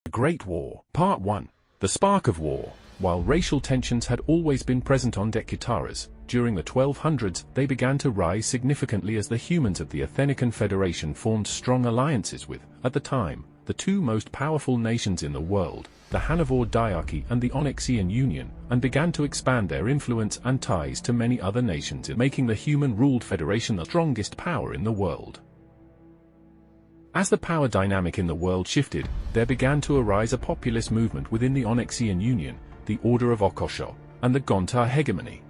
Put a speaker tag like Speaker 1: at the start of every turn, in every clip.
Speaker 1: The Great War. Part 1. The Spark of War. While racial tensions had always been present on Dekutaras, during the 1200s they began to rise significantly as the humans of the Athenican Federation formed strong alliances with, at the time, the two most powerful nations in the world, the Hannover Diarchy and the Onyxian Union, and began to expand their influence and ties to many other nations, making the human-ruled federation the strongest power in the world. As the power dynamic in the world shifted, there began to arise a populist movement within the Onyxian Union, the Order of Okosho, and the Gontar hegemony.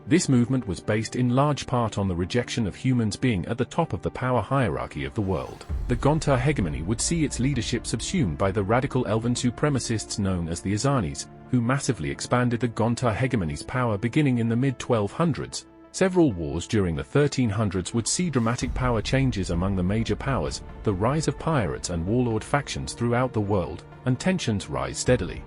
Speaker 1: This movement was based in large part on the rejection of humans being at the top of the power hierarchy of the world. The Gontar hegemony would see its leadership subsumed by the radical elven supremacists known as the Azanis, who massively expanded the Gontar hegemony's power beginning in the mid-1200s. Several wars during the 1300s would see dramatic power changes among the major powers, the rise of pirates and warlord factions throughout the world, and tensions rise steadily.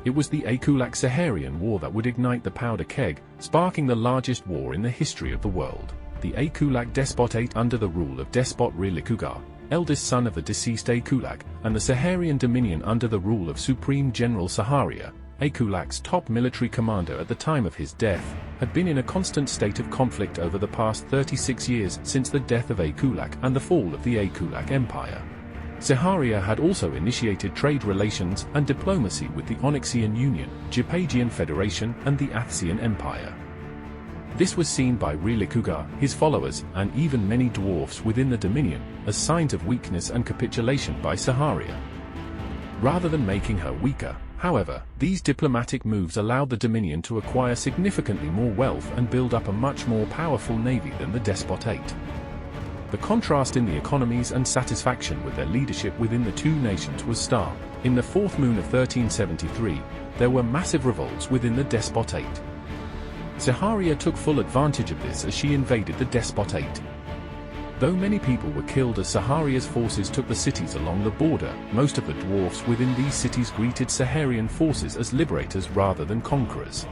Speaker 1: It was the Akulak-Saharian War that would ignite the powder keg, sparking the largest war in the history of the world. The Akulak Despotate under the rule of Despot Rilikugar, eldest son of the deceased Akulak, and the Saharian Dominion under the rule of Supreme General Saharia, Akulak's top military commander at the time of his death, had been in a constant state of conflict over the past 36 years since the death of Akulak and the fall of the Akulak Empire. Saharia had also initiated trade relations and diplomacy with the Onyxian Union, Gypagian Federation and the Athsian Empire. This was seen by Rilikugar, his followers, and even many dwarfs within the Dominion, as signs of weakness and capitulation by Saharia. Rather than making her weaker, however, these diplomatic moves allowed the Dominion to acquire significantly more wealth and build up a much more powerful navy than the Despotate. The contrast in the economies and satisfaction with their leadership within the two nations was stark. In the fourth moon of 1373, there were massive revolts within the Despotate. Saharia took full advantage of this as she invaded the Despotate. Though many people were killed as Saharia's forces took the cities along the border, most of the dwarfs within these cities greeted Saharian forces as liberators rather than conquerors.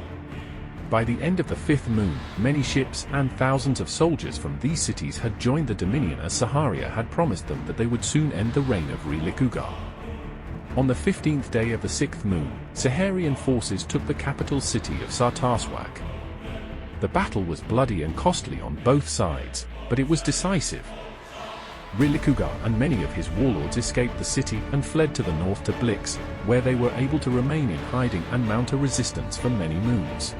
Speaker 1: By the end of the fifth moon, many ships and thousands of soldiers from these cities had joined the Dominion as Saharia had promised them that they would soon end the reign of Rilikugar. On the 15th day of the sixth moon, Saharian forces took the capital city of Sartarswak. The battle was bloody and costly on both sides, but it was decisive. Rilikugar and many of his warlords escaped the city and fled to the north to Blix, where they were able to remain in hiding and mount a resistance for many moons.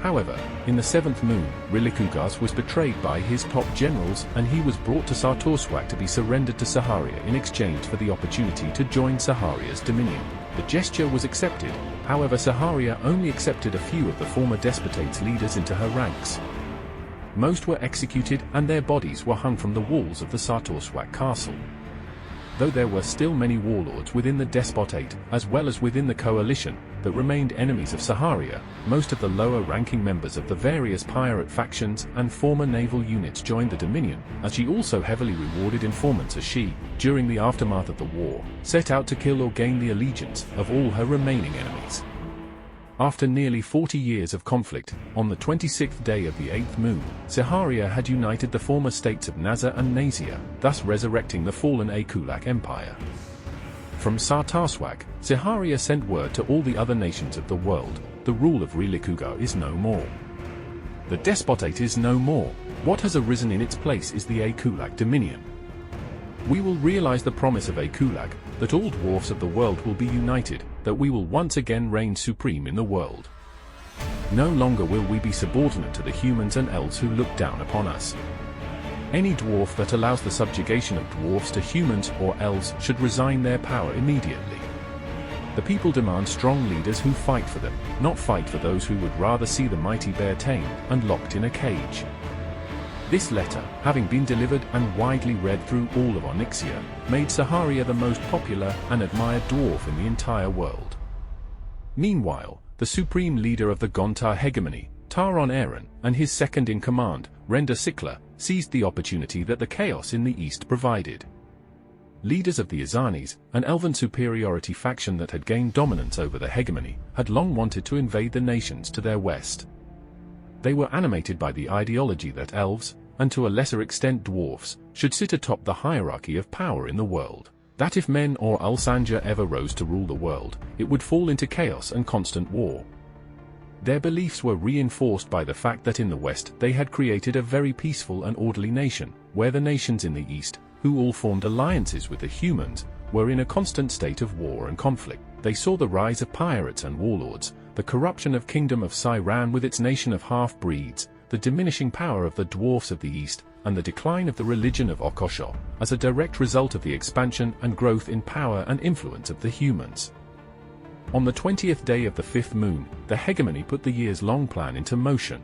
Speaker 1: However, in the seventh moon, Rilikugar was betrayed by his top generals and he was brought to Sartorswak to be surrendered to Saharia in exchange for the opportunity to join Saharia's dominion. The gesture was accepted, however Saharia only accepted a few of the former despotate's leaders into her ranks. Most were executed and their bodies were hung from the walls of the Sartorswak castle. Though there were still many warlords within the Despotate, as well as within the coalition, that remained enemies of Saharia, most of the lower-ranking members of the various pirate factions and former naval units joined the Dominion, as she also heavily rewarded informants as she, during the aftermath of the war, set out to kill or gain the allegiance of all her remaining enemies. After nearly 40 years of conflict, on the 26th day of the 8th moon, Saharia had united the former states of Nazar and Nasia, thus resurrecting the fallen Akulak Empire. From Sartarswak, Saharia sent word to all the other nations of the world, the rule of Rilikugar is no more. The Despotate is no more, what has arisen in its place is the Akulak Dominion. We will realize the promise of Akulak, that all dwarfs of the world will be united, that we will once again reign supreme in the world. No longer will we be subordinate to the humans and elves who look down upon us. Any dwarf that allows the subjugation of dwarfs to humans or elves should resign their power immediately. The people demand strong leaders who fight for them, not fight for those who would rather see the mighty bear tamed and locked in a cage. This letter, having been delivered and widely read through all of Onyxia, made Saharia the most popular and admired dwarf in the entire world. Meanwhile, the supreme leader of the Gontar hegemony, Taron Aaron, and his second-in-command, Renda Sikla, seized the opportunity that the chaos in the east provided. Leaders of the Azanis, an elven superiority faction that had gained dominance over the hegemony, had long wanted to invade the nations to their west. They were animated by the ideology that elves, and to a lesser extent dwarfs, should sit atop the hierarchy of power in the world. That if men or Ulsanja ever rose to rule the world, it would fall into chaos and constant war. Their beliefs were reinforced by the fact that in the West they had created a very peaceful and orderly nation, where the nations in the East, who all formed alliances with the humans, were in a constant state of war and conflict. They saw the rise of pirates and warlords, the corruption of Kingdom of Siran with its nation of half-breeds, the diminishing power of the dwarfs of the East, and the decline of the religion of Okosho, as a direct result of the expansion and growth in power and influence of the humans. On the 20th day of the 5th moon, the hegemony put the years-long plan into motion.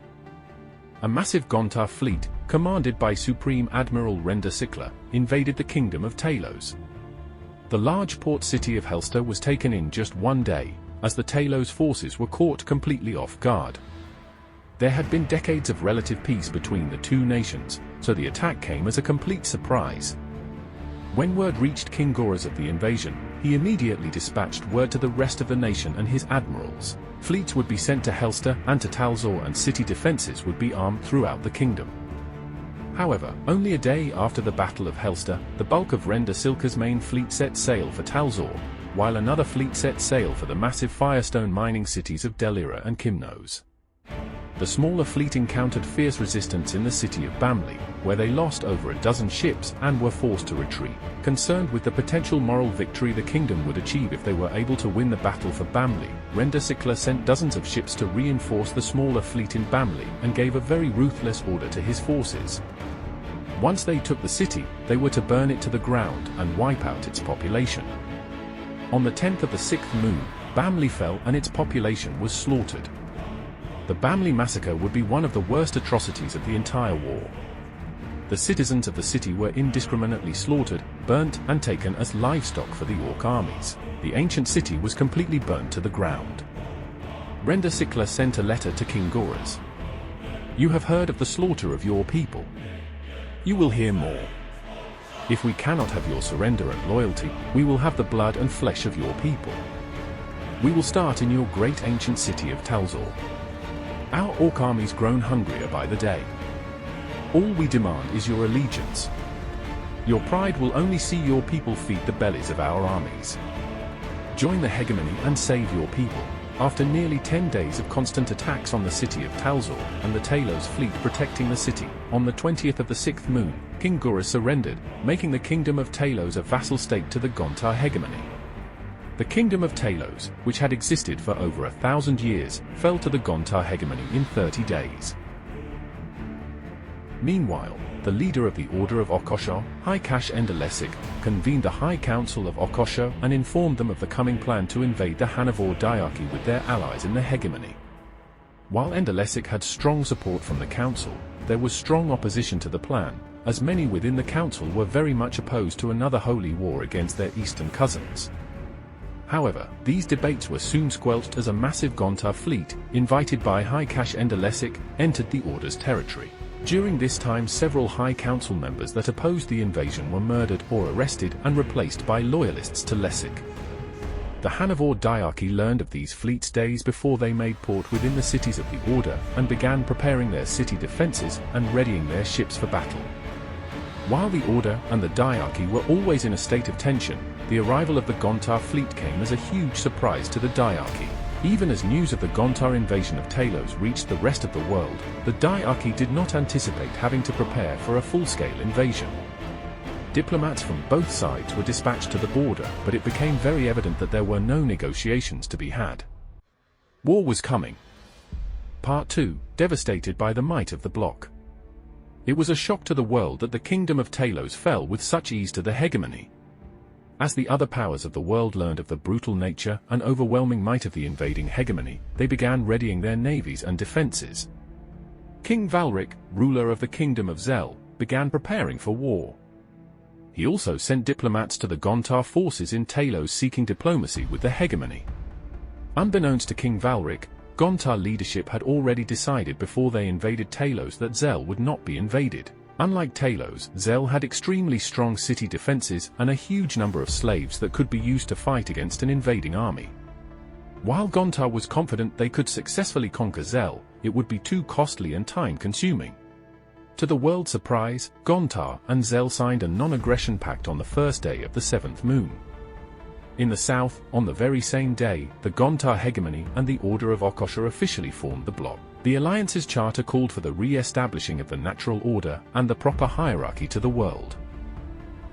Speaker 1: A massive Gontar fleet, commanded by Supreme Admiral Renda Sikla, invaded the kingdom of Talos. The large port city of Helster was taken in just one day, as the Talos forces were caught completely off guard. There had been decades of relative peace between the two nations, so the attack came as a complete surprise. When word reached King Goras of the invasion, he immediately dispatched word to the rest of the nation and his admirals. Fleets would be sent to Helster and to Talzor, and city defenses would be armed throughout the kingdom. However, only a day after the Battle of Helster, the bulk of Renda Silka's main fleet set sail for Talzor, while another fleet set sail for the massive Firestone mining cities of Delira and Kimnos. The smaller fleet encountered fierce resistance in the city of Bamli, where they lost over a dozen ships and were forced to retreat. Concerned with the potential moral victory the kingdom would achieve if they were able to win the battle for Bamli, Renda Sikla sent dozens of ships to reinforce the smaller fleet in Bamli and gave a very ruthless order to his forces. Once they took the city, they were to burn it to the ground and wipe out its population. On the 10th of the 6th moon, Bamli fell and its population was slaughtered. The Bamli massacre would be one of the worst atrocities of the entire war. The citizens of the city were indiscriminately slaughtered, burnt, and taken as livestock for the Orc armies. The ancient city was completely burnt to the ground. Renda Sikla sent a letter to King Goras. "You have heard of the slaughter of your people. You will hear more. If we cannot have your surrender and loyalty, we will have the blood and flesh of your people. We will start in your great ancient city of Talzor. Our Orc armies grown hungrier by the day. All we demand is your allegiance. Your pride will only see your people feed the bellies of our armies. Join the hegemony and save your people." After nearly 10 days of constant attacks on the city of Talzor and the Talos fleet protecting the city, on the 20th of the 6th moon, King Goras surrendered, making the kingdom of Talos a vassal state to the Gontar hegemony. The kingdom of Talos, which had existed for over 1,000 years, fell to the Gontar hegemony in 30 days. Meanwhile, the leader of the Order of Okosho, High-Kash Endelesik, convened the High Council of Okosho and informed them of the coming plan to invade the Hanavor diarchy with their allies in the hegemony. While Endelesik had strong support from the council, there was strong opposition to the plan, as many within the council were very much opposed to another holy war against their eastern cousins. However, these debates were soon squelched as a massive Gontar fleet, invited by High-Kash Endelesik, entered the Order's territory. During this time, several High Council members that opposed the invasion were murdered or arrested and replaced by loyalists to Lessig. The Hanavor diarchy learned of these fleets days before they made port within the cities of the Order and began preparing their city defenses and readying their ships for battle. While the Order and the diarchy were always in a state of tension, the arrival of the Gontar fleet came as a huge surprise to the diarchy. Even as news of the Gontar invasion of Talos reached the rest of the world, the diarchy did not anticipate having to prepare for a full-scale invasion. Diplomats from both sides were dispatched to the border, but it became very evident that there were no negotiations to be had. War was coming. Part 2, devastated by the might of the bloc. It was a shock to the world that the kingdom of Talos fell with such ease to the hegemony. As the other powers of the world learned of the brutal nature and overwhelming might of the invading hegemony, they began readying their navies and defenses. King Valric, ruler of the kingdom of Zel, began preparing for war. He also sent diplomats to the Gontar forces in Talos seeking diplomacy with the hegemony. Unbeknownst to King Valric, Gontar leadership had already decided before they invaded Talos that Zel would not be invaded. Unlike Talos, Zel had extremely strong city defenses and a huge number of slaves that could be used to fight against an invading army. While Gontar was confident they could successfully conquer Zel, it would be too costly and time-consuming. To the world's surprise, Gontar and Zel signed a non-aggression pact on the first day of the 7th moon. In the south, on the very same day, the Gontar hegemony and the Order of Okosha officially formed the bloc. The alliance's charter called for the re-establishing of the natural order and the proper hierarchy to the world.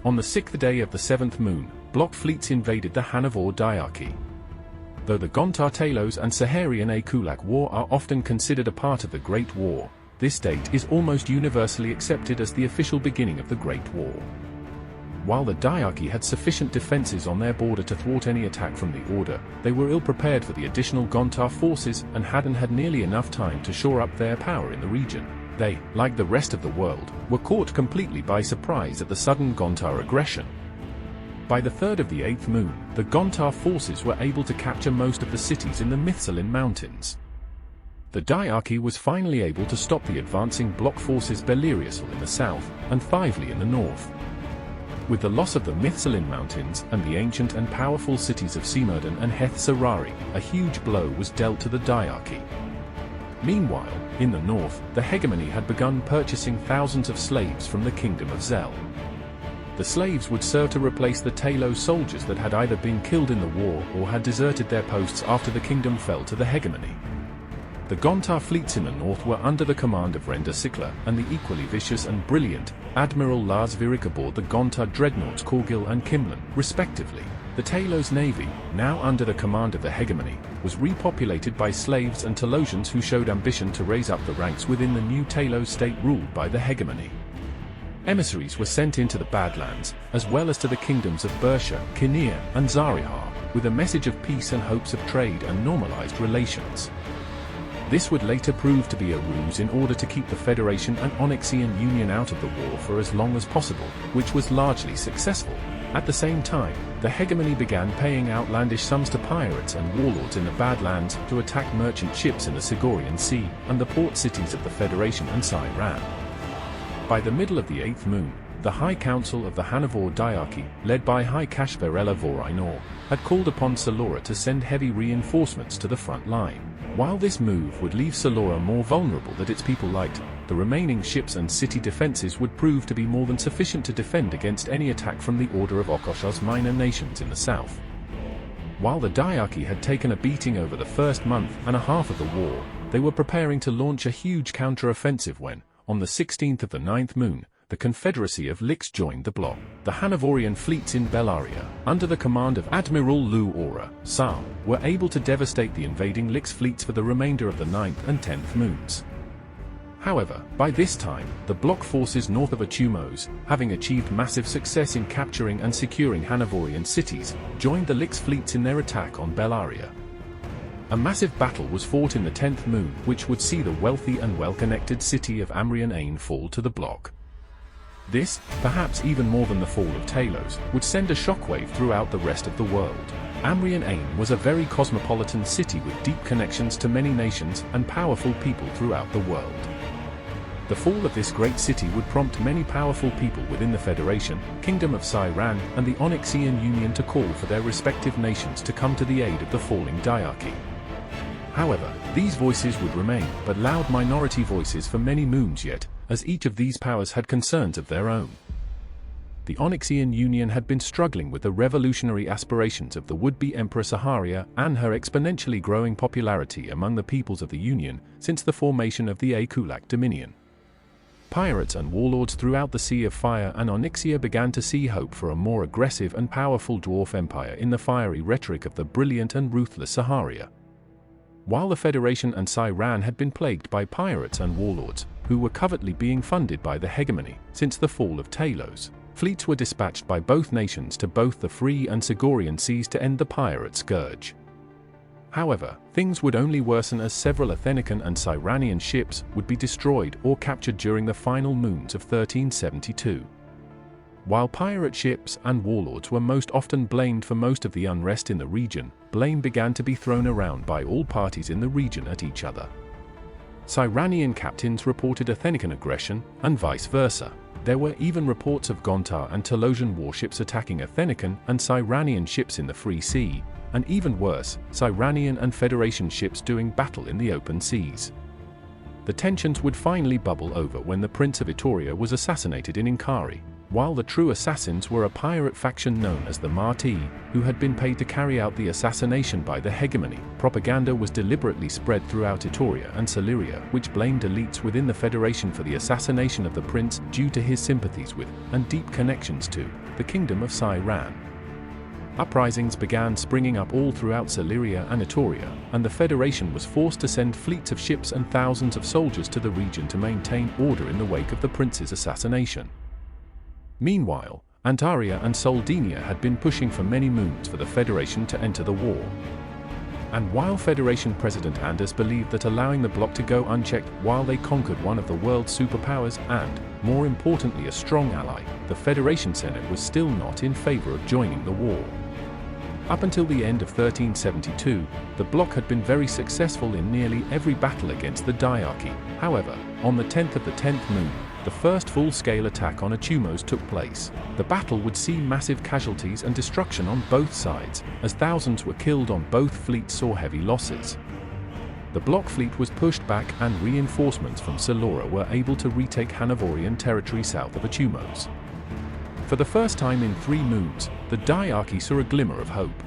Speaker 1: On the 6th day of the 7th moon, bloc fleets invaded the Hanavor diarchy. Though the Gontar Talos and Saharian Akulak War are often considered a part of the Great War, this date is almost universally accepted as the official beginning of the Great War. While the diarchy had sufficient defenses on their border to thwart any attack from the Order, they were ill-prepared for the additional Gontar forces and hadn't had nearly enough time to shore up their power in the region. They, like the rest of the world, were caught completely by surprise at the sudden Gontar aggression. By the 3rd of the 8th moon, the Gontar forces were able to capture most of the cities in the Mithsalin Mountains. The diarchy was finally able to stop the advancing bloc forces Beleriusal in the south and Fively in the north. With the loss of the Mithsalin Mountains and the ancient and powerful cities of Simurdan and Heth Sarari, a huge blow was dealt to the diarchy. Meanwhile, in the north, the hegemony had begun purchasing thousands of slaves from the kingdom of Zel. The slaves would serve to replace the Talos soldiers that had either been killed in the war or had deserted their posts after the kingdom fell to the hegemony. The Gontar fleets in the north were under the command of Renda Sikla and the equally vicious and brilliant Admiral Lars Virik aboard the Gontar dreadnoughts Korgil and Kimlan, respectively. The Talos navy, now under the command of the hegemony, was repopulated by slaves and Talosians who showed ambition to raise up the ranks within the new Talos state ruled by the hegemony. Emissaries were sent into the Badlands, as well as to the kingdoms of Bersha, Kinnear, and Zarihar, with a message of peace and hopes of trade and normalized relations. This would later prove to be a ruse in order to keep the Federation and Onyxian Union out of the war for as long as possible, which was largely successful. At the same time, the hegemony began paying outlandish sums to pirates and warlords in the Badlands to attack merchant ships in the Sigorian Sea and the port cities of the Federation and Cyrran. By the middle of the 8th moon, the High Council of the Hanavor diarchy, led by High Kashverella Vorainor, had called upon Salora to send heavy reinforcements to the front line. While this move would leave Salora more vulnerable than its people liked, the remaining ships and city defenses would prove to be more than sufficient to defend against any attack from the Order of Okosha's minor nations in the south. While the diarchy had taken a beating over the first month and a half of the war, they were preparing to launch a huge counter-offensive when, on the 16th of the 9th moon, the Confederacy of Lix joined the bloc. The Hanavorian fleets in Bellaria, under the command of Admiral Lu Aura, Sam, were able to devastate the invading Lix fleets for the remainder of the 9th and 10th moons. However, by this time, the bloc forces north of Achumos, having achieved massive success in capturing and securing Hanavorian cities, joined the Lix fleets in their attack on Bellaria. A massive battle was fought in the 10th moon, which would see the wealthy and well-connected city of Amrian Ain fall to the bloc. This, perhaps even more than the fall of Talos, would send a shockwave throughout the rest of the world. Amrian Ain was a very cosmopolitan city with deep connections to many nations and powerful people throughout the world. The fall of this great city would prompt many powerful people within the Federation, Kingdom of Cyrran, and the Onyxian Union to call for their respective nations to come to the aid of the falling diarchy. However, these voices would remain but loud minority voices for many moons yet, as each of these powers had concerns of their own. The Onyxian Union had been struggling with the revolutionary aspirations of the would-be Empress Saharia and her exponentially growing popularity among the peoples of the Union since the formation of the Akulak Dominion. Pirates and warlords throughout the Sea of Fire and Onyxia began to see hope for a more aggressive and powerful dwarf empire in the fiery rhetoric of the brilliant and ruthless Saharia. While the Federation and Cyrran had been plagued by pirates and warlords, who were covertly being funded by the hegemony since the fall of Talos, fleets were dispatched by both nations to both the Free and Sigorian seas to end the pirate scourge. However, things would only worsen as several Athenican and Cyranian ships would be destroyed or captured during the final moons of 1372. While pirate ships and warlords were most often blamed for most of the unrest in the region, blame began to be thrown around by all parties in the region at each other. Cyranian captains reported Athenican aggression, and vice versa. There were even reports of Gontar and Talosian warships attacking Athenican and Cyranian ships in the Free Sea, and even worse, Cyranian and Federation ships doing battle in the open seas. the tensions would finally bubble over when the Prince of Itoria was assassinated in Inkari. While the true assassins were a pirate faction known as the Marti, who had been paid to carry out the assassination by the hegemony, propaganda was deliberately spread throughout Itoria and Celeria, which blamed elites within the Federation for the assassination of the prince due to his sympathies with, and deep connections to, the Kingdom of Cairan. Uprisings began springing up all throughout Celeria and Itoria, and the Federation was forced to send fleets of ships and thousands of soldiers to the region to maintain order in the wake of the prince's assassination. Meanwhile, Antaria and Soldinia had been pushing for many moons for the Federation to enter the war. And while Federation President Anders believed that allowing the bloc to go unchecked while they conquered one of the world's superpowers and, more importantly, a strong ally, the Federation Senate was still not in favor of joining the war. Up until the end of 1372, the bloc had been very successful in nearly every battle against the diarchy. However, on the 10th of the 10th moon, the first full-scale attack on Achumos took place. The battle would see massive casualties and destruction on both sides, as thousands were killed on both fleets saw heavy losses. The bloc fleet was pushed back and reinforcements from Salora were able to retake Hanoverian territory south of Achumos. For the first time in 3 moons, the diarchy saw a glimmer of hope.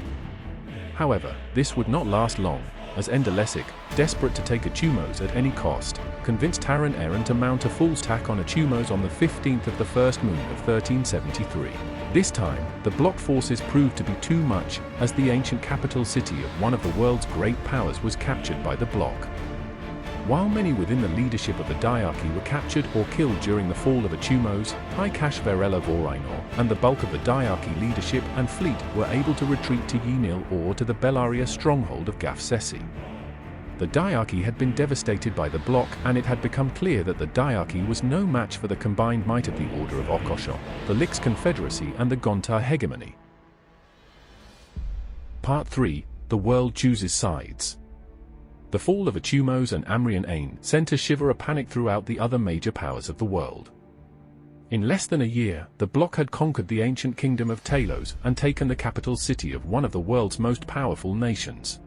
Speaker 1: However, this would not last long, as Endelesic, desperate to take Achumos at any cost, convinced Taran Aaron to mount a full attack on Achumos on the 15th of the first moon of 1373. This time, the bloc forces proved to be too much, as the ancient capital city of one of the world's great powers was captured by the bloc. While many within the leadership of the diarchy were captured or killed during the fall of Achumos, Haikash Varela Vorainor and the bulk of the diarchy leadership and fleet were able to retreat to Yinil or to the Bellaria stronghold of Gafsesi. The diarchy had been devastated by the bloc, and it had become clear that the diarchy was no match for the combined might of the Order of Okosho, the Lix Confederacy and the Gontar hegemony. Part 3. The world chooses sides. The fall of Achumos and Amrian Ain sent a shiver of panic throughout the other major powers of the world. In less than a year, the bloc had conquered the ancient kingdom of Talos and taken the capital city of one of the world's most powerful nations.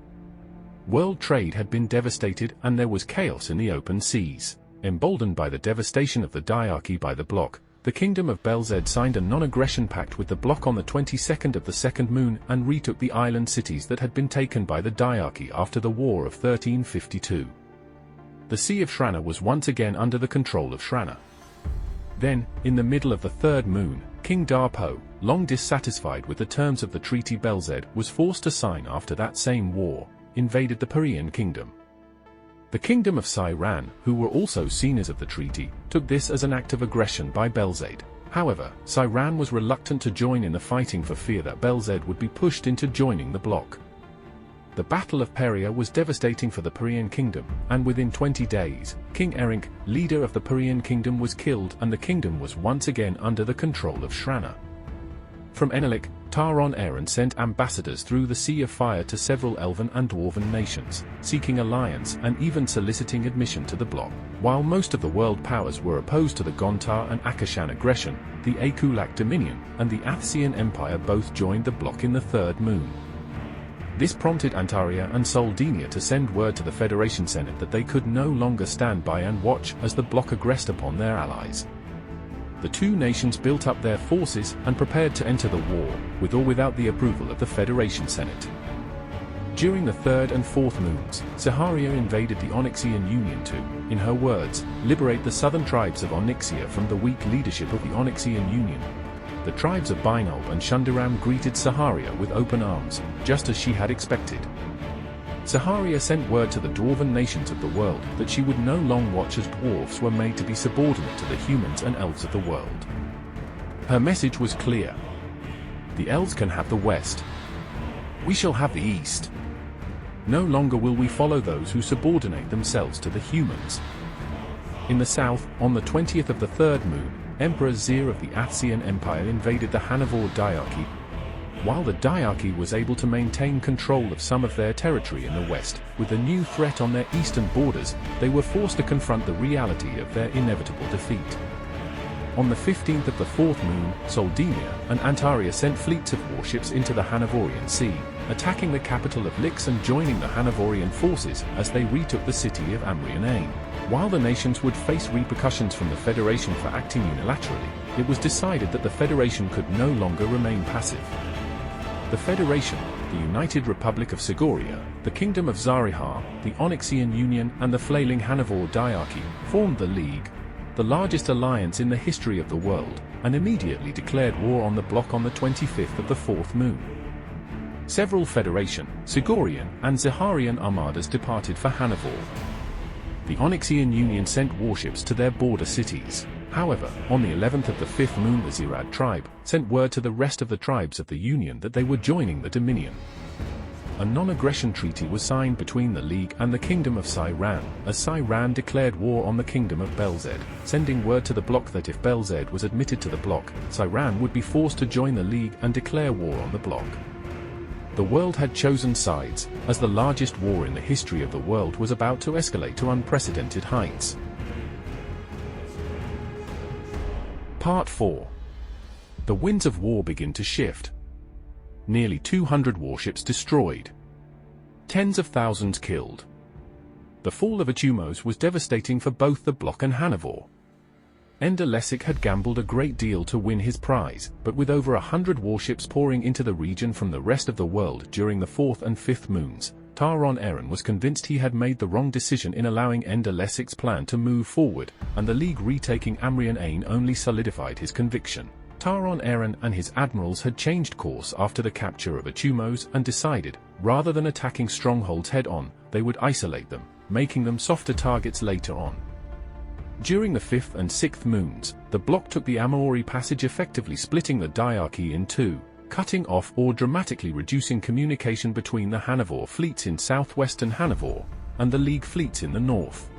Speaker 1: World trade had been devastated and there was chaos in the open seas. Emboldened by the devastation of the diarchy by the bloc, the Kingdom of Belzed signed a non-aggression pact with the bloc on the 22nd of the second moon and retook the island cities that had been taken by the diarchy after the War of 1352. The Sea of Shrana was once again under the control of Shrana. Then, in the middle of the third moon, King Darpo, long dissatisfied with the terms of the treaty Belzed was forced to sign after that same war, invaded the Parian kingdom. The Kingdom of Cairan, who were also signers of the treaty, took this as an act of aggression by Belzed. However, Cairan was reluctant to join in the fighting for fear that Belzed would be pushed into joining the bloc. The Battle of Peria was devastating for the Parian kingdom, and within 20 days, King Erink, leader of the Parian kingdom, was killed and the kingdom was once again under the control of Shrana. From Enelik, Taron Aaron sent ambassadors through the Sea of Fire to several elven and dwarven nations, seeking alliance and even soliciting admission to the bloc. While most of the world powers were opposed to the Gontar and Akashan aggression, the Akulak Dominion and the Athsian Empire both joined the bloc in the third moon. This prompted Antaria and Soldinia to send word to the Federation Senate that they could no longer stand by and watch as the bloc aggressed upon their allies. The two nations built up their forces and prepared to enter the war, with or without the approval of the Federation Senate. During the third and fourth moons, Saharia invaded the Onyxian Union to, in her words, liberate the southern tribes of Onyxia from the weak leadership of the Onyxian Union. The tribes of Bainalb and Shundaram greeted Saharia with open arms, just as she had expected. Saharia sent word to the dwarven nations of the world that she would no longer watch as dwarves were made to be subordinate to the humans and elves of the world. Her message was clear. The elves can have the west. We shall have the east. No longer will we follow those who subordinate themselves to the humans. In the south, on the 20th of the third moon, Emperor Zir of the Athsian Empire invaded the Hanovor diarchy. While the diarchy was able to maintain control of some of their territory in the west, with a new threat on their eastern borders, they were forced to confront the reality of their inevitable defeat. On the 15th of the fourth moon, Soldinia and Antaria sent fleets of warships into the Hanovorian Sea, attacking the capital of Lix and joining the Hanoverian forces as they retook the city of Amrian Ain. While the nations would face repercussions from the Federation for acting unilaterally, it was decided that the Federation could no longer remain passive. The Federation, the United Republic of Sigoria, the Kingdom of Zarihar, the Onyxian Union and the flailing Hanovor Diarchy formed the League, the largest alliance in the history of the world, and immediately declared war on the bloc on the 25th of the fourth moon. Several Federation, Sigorian, and Zaharian armadas departed for Hanovor. The Onyxian Union sent warships to their border cities. However, on the 11th of the fifth moon the Zirad tribe sent word to the rest of the tribes of the Union that they were joining the Dominion. A non-aggression treaty was signed between the League and the Kingdom of Cyran, as Cyran declared war on the Kingdom of Belzed, sending word to the bloc that if Belzed was admitted to the bloc, Cyran would be forced to join the League and declare war on the bloc. The world had chosen sides, as the largest war in the history of the world was about to escalate to unprecedented heights. Part 4. The winds of war begin to shift. Nearly 200 warships destroyed. Tens of thousands killed. The fall of Achumos was devastating for both the bloc and Hanovor. Ender Lessig had gambled a great deal to win his prize, but with over 100 warships pouring into the region from the rest of the world during the fourth and fifth moons, Taron Eren was convinced he had made the wrong decision in allowing Ender Lessig's plan to move forward, and the League retaking Amrian Ain only solidified his conviction. Taron Eren and his admirals had changed course after the capture of Achumos and decided, rather than attacking strongholds head-on, they would isolate them, making them softer targets later on. During the fifth and sixth moons, the bloc took the Amaori Passage, effectively splitting the Diarchy in two, cutting off or dramatically reducing communication between the Hanovor fleets in southwestern Hanovor and the League fleets in the north.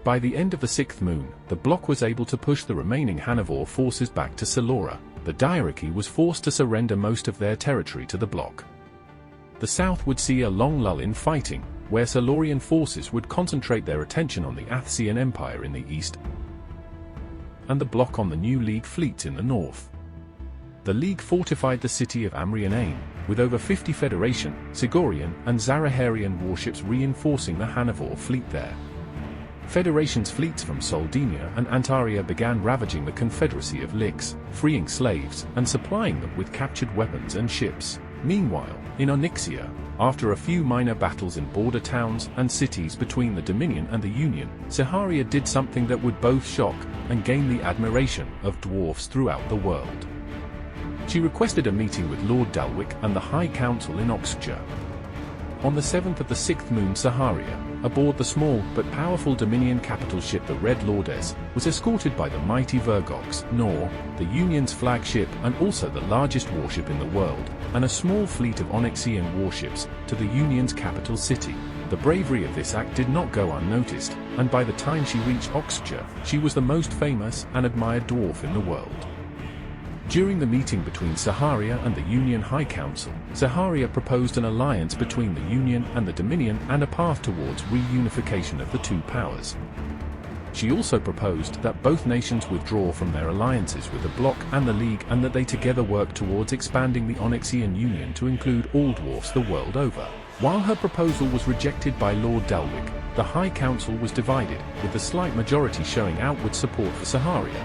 Speaker 1: By the end of the sixth moon, the bloc was able to push the remaining Hanovor forces back to Silora. The Diarchy was forced to surrender most of their territory to the bloc. The south would see a long lull in fighting, where Silurian forces would concentrate their attention on the Athsian Empire in the east and the bloc on the new League fleets in the north. The League fortified the city of Amrian Ain, with over 50 Federation, Sigorian, and Zaraharian warships reinforcing the Hanovor fleet there. Federation's fleets from Soldinia and Antaria began ravaging the Confederacy of Lix, freeing slaves and supplying them with captured weapons and ships. Meanwhile, in Onyxia, after a few minor battles in border towns and cities between the Dominion and the Union, Saharia did something that would both shock and gain the admiration of dwarfs throughout the world. She requested a meeting with Lord Dalwick and the High Council in Oxfordshire. On the 7th of the 6th moon, Saharia, aboard the small but powerful Dominion capital ship the Red Lourdes, was escorted by the mighty Virgox, Nor, the Union's flagship and also the largest warship in the world, and a small fleet of Onyxian warships, to the Union's capital city. The bravery of this act did not go unnoticed, and by the time she reached Oxfordshire, she was the most famous and admired dwarf in the world. During the meeting between Saharia and the Union High Council, Saharia proposed an alliance between the Union and the Dominion and a path towards reunification of the two powers. She also proposed that both nations withdraw from their alliances with the Bloc and the League and that they together work towards expanding the Onyxian Union to include all dwarfs the world over. While her proposal was rejected by Lord Dalwick, the High Council was divided, with the slight majority showing outward support for Saharia.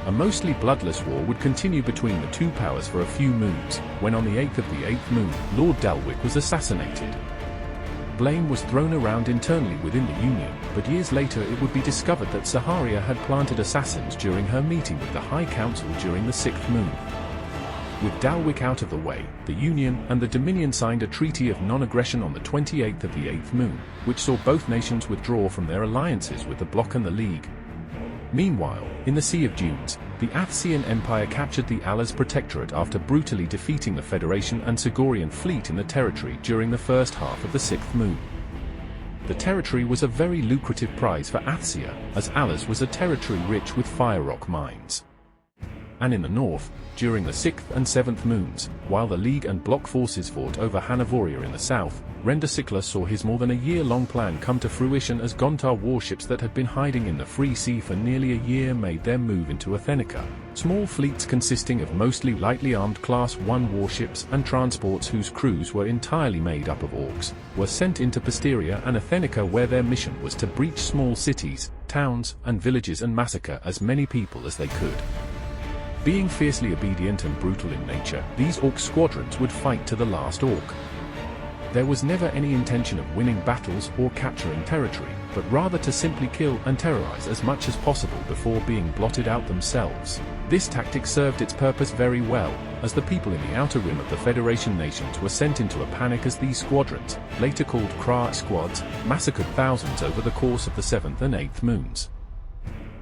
Speaker 1: A mostly bloodless war would continue between the two powers for a few moons, when on the 8th of the 8th moon, Lord Dalwick was assassinated. Blame was thrown around internally within the Union, but years later it would be discovered that Saharia had planted assassins during her meeting with the High Council during the 6th moon. With Dalwick out of the way, the Union and the Dominion signed a treaty of non-aggression on the 28th of the 8th moon, which saw both nations withdraw from their alliances with the Bloc and the League. Meanwhile, in the Sea of Dunes, the Athsian Empire captured the Allah's Protectorate after brutally defeating the Federation and Sigorian fleet in the territory during the first half of the 6th moon. The territory was a very lucrative prize for Athsia, as Allah's was a territory rich with fire rock mines. and in the north, during the 6th and 7th moons, while the League and Bloc forces fought over Hanovria in the south, Rendesickla saw his more than a year-long plan come to fruition as Gontar warships that had been hiding in the Free Sea for nearly a year made their move into Athenica. Small fleets consisting of mostly lightly armed Class 1 warships and transports whose crews were entirely made up of orcs, were sent into Pisteria and Athenica, where their mission was to breach small cities, towns, and villages and massacre as many people as they could. Being fiercely obedient and brutal in nature, these orc squadrons would fight to the last orc. There was never any intention of winning battles or capturing territory, but rather to simply kill and terrorize as much as possible before being blotted out themselves. This tactic served its purpose very well, as the people in the outer rim of the Federation nations were sent into a panic as these squadrons, later called Krah squads, massacred thousands over the course of the 7th and 8th moons.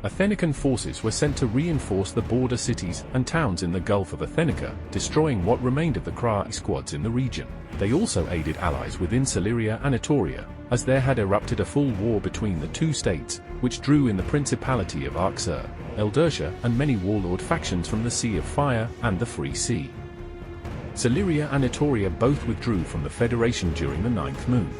Speaker 1: Athenican forces were sent to reinforce the border cities and towns in the Gulf of Athenica, destroying what remained of the Krah squads in the region. They also aided allies within Celeria and Etruria, as there had erupted a full war between the two states, which drew in the Principality of Azgaar, Eldersia, and many warlord factions from the Sea of Fire and the Free Sea. Celeria and Etruria both withdrew from the Federation during the 9th moon.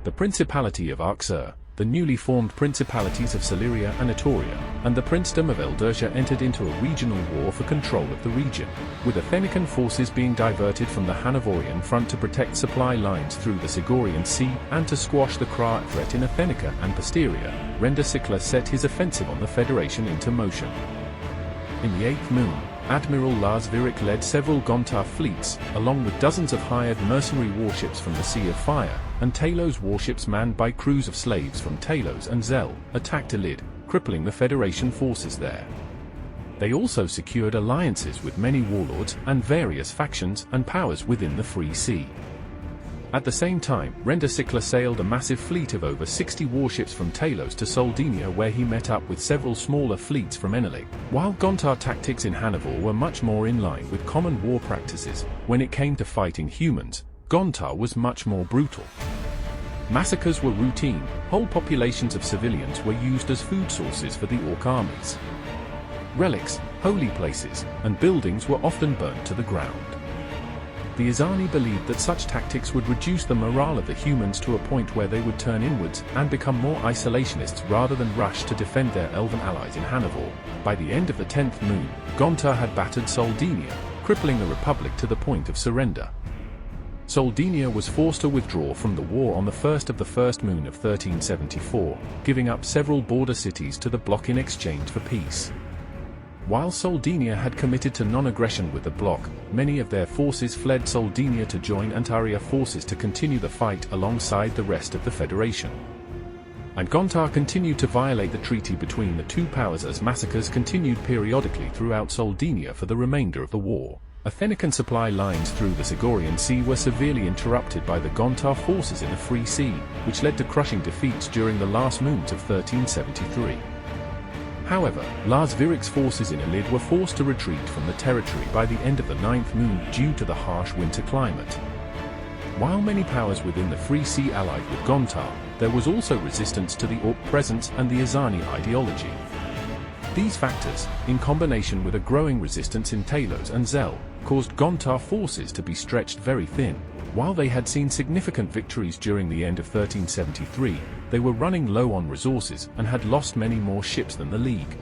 Speaker 1: The Principality of Azgaar, the newly formed Principalities of Celeria and Etruria, and the Princedom of Eldersia entered into a regional war for control of the region, with Athenican forces being diverted from the Hanovorian front to protect supply lines through the Sigorian Sea and to squash the Krah threat in Athenica and Pisteria. Rendesickla set his offensive on the Federation into motion. In the 8th moon, Admiral Lars Virik led several Gontar fleets, along with dozens of hired mercenary warships from the Sea of Fire, and Talos warships manned by crews of slaves from Talos and Zell, attacked Elid, crippling the Federation forces there. They also secured alliances with many warlords and various factions and powers within the Free Sea. At the same time, Rendesickla sailed a massive fleet of over 60 warships from Talos to Soldinia, where he met up with several smaller fleets from Enelik. While Gontar tactics in Hanovor were much more in line with common war practices, when it came to fighting humans, Gontar was much more brutal. Massacres were routine, whole populations of civilians were used as food sources for the orc armies. Relics, holy places, and buildings were often burnt to the ground. The Izani believed that such tactics would reduce the morale of the humans to a point where they would turn inwards and become more isolationists rather than rush to defend their elven allies in Hanovor. By the end of the 10th moon, Gontar had battered Soldinia, crippling the Republic to the point of surrender. Soldinia was forced to withdraw from the war on the 1st of the first moon of 1374, giving up several border cities to the Bloc in exchange for peace. While Soldinia had committed to non-aggression with the Bloc, many of their forces fled Soldinia to join Antaria forces to continue the fight alongside the rest of the Federation. And Gontar continued to violate the treaty between the two powers as massacres continued periodically throughout Soldinia for the remainder of the war. Athenican supply lines through the Sigorian Sea were severely interrupted by the Gontar forces in the Free Sea, which led to crushing defeats during the last moons of 1373. However, Lars Virik's forces in Elid were forced to retreat from the territory by the end of the 9th moon due to the harsh winter climate. While many powers within the Free Sea allied with Gontar, there was also resistance to the Orc presence and the Izani ideology. These factors, in combination with a growing resistance in Talos and Zell, caused Gontar forces to be stretched very thin. While they had seen significant victories during the end of 1373, they were running low on resources and had lost many more ships than the League.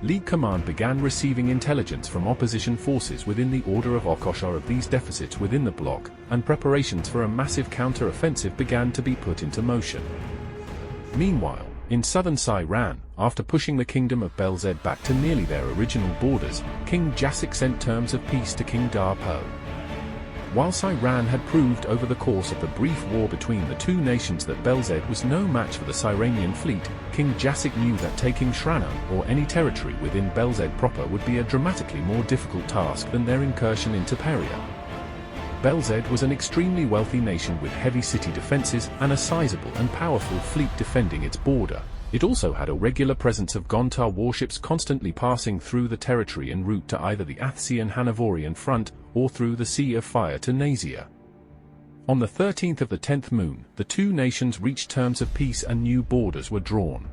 Speaker 1: League Command began receiving intelligence from opposition forces within the Order of Okoshar of these deficits within the Bloc, and preparations for a massive counter-offensive began to be put into motion. Meanwhile, in southern Cyran, after pushing the Kingdom of Belzed back to nearly their original borders, King Jassik sent terms of peace to King Darpo. While Cyran had proved over the course of the brief war between the two nations that Belzed was no match for the Cyranian fleet, King Jassik knew that taking Shranan or any territory within Belzed proper would be a dramatically more difficult task than their incursion into Peria. Belzed was an extremely wealthy nation with heavy city defenses and a sizable and powerful fleet defending its border. It also had a regular presence of Gontar warships constantly passing through the territory en route to either the Athsian Hanovorian front or through the Sea of Fire to Nasia. On the 13th of the 10th moon, the two nations reached terms of peace and new borders were drawn.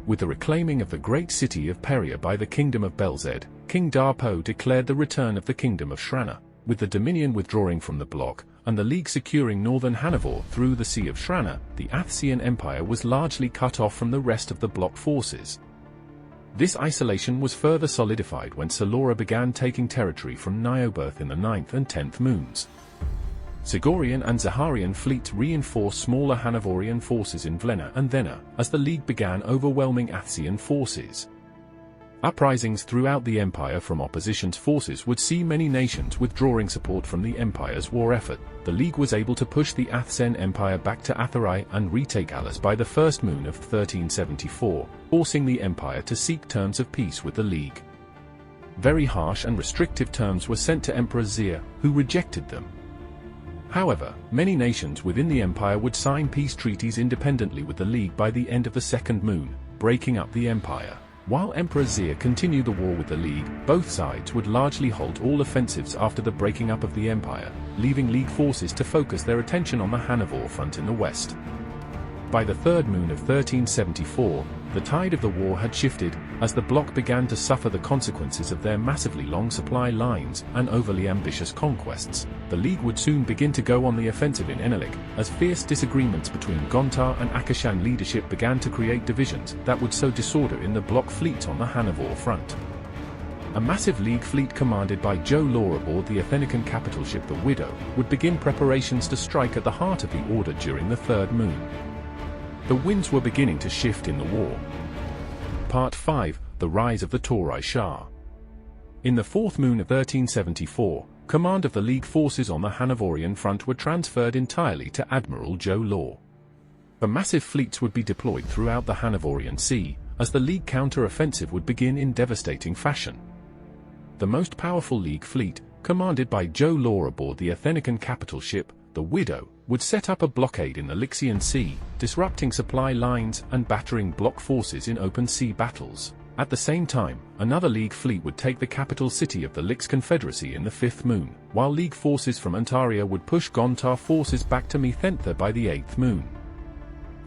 Speaker 1: With the reclaiming of the great city of Peria by the kingdom of Belzed, King Darpo declared the return of the kingdom of Shrana. With the Dominion withdrawing from the bloc, and the League securing northern Hanover through the Sea of Shrana, the Athsian Empire was largely cut off from the rest of the bloc forces. This isolation was further solidified when Salora began taking territory from Nioberth in the 9th and 10th moons. Sigorian and Zaharian fleets reinforced smaller Hanoverian forces in Vlena and Thena, as the League began overwhelming Athsian forces. Uprisings throughout the empire from opposition's forces would see many nations withdrawing support from the empire's war effort. The League was able to push the Athsen Empire back to Atharai and retake Alice by the first moon of 1374, forcing the empire to seek terms of peace with the League. Very harsh and restrictive terms were sent to Emperor Zia, who rejected them. However, many nations within the empire would sign peace treaties independently with the League by the end of the second moon, breaking up the empire. While Emperor Zia continued the war with the League, both sides would largely halt all offensives after the breaking up of the empire, leaving League forces to focus their attention on the Hanover front in the west. By the third moon of 1374, the tide of the war had shifted, as the bloc began to suffer the consequences of their massively long supply lines and overly ambitious conquests. The League would soon begin to go on the offensive in Enelik, as fierce disagreements between Gontar and Akashan leadership began to create divisions that would sow disorder in the bloc fleets on the Hanover front. A massive League fleet commanded by Joe Law aboard the Athenican capital ship the Widow would begin preparations to strike at the heart of the order during the third moon. The winds were beginning to shift in the war. Part 5, The Rise of the Torai Shah. In the fourth moon of 1374, command of the League forces on the Hanoverian front were transferred entirely to Admiral Joe Law. The massive fleets would be deployed throughout the Hanoverian Sea, as the League counter-offensive would begin in devastating fashion. The most powerful League fleet, commanded by Joe Law aboard the Athenican capital ship, the Widow, would set up a blockade in the Lyxian Sea, disrupting supply lines and battering bloc forces in open sea battles. At the same time, another League fleet would take the capital city of the Lyx Confederacy in the fifth moon, while League forces from Antaria would push Gontar forces back to Methentha by the eighth moon.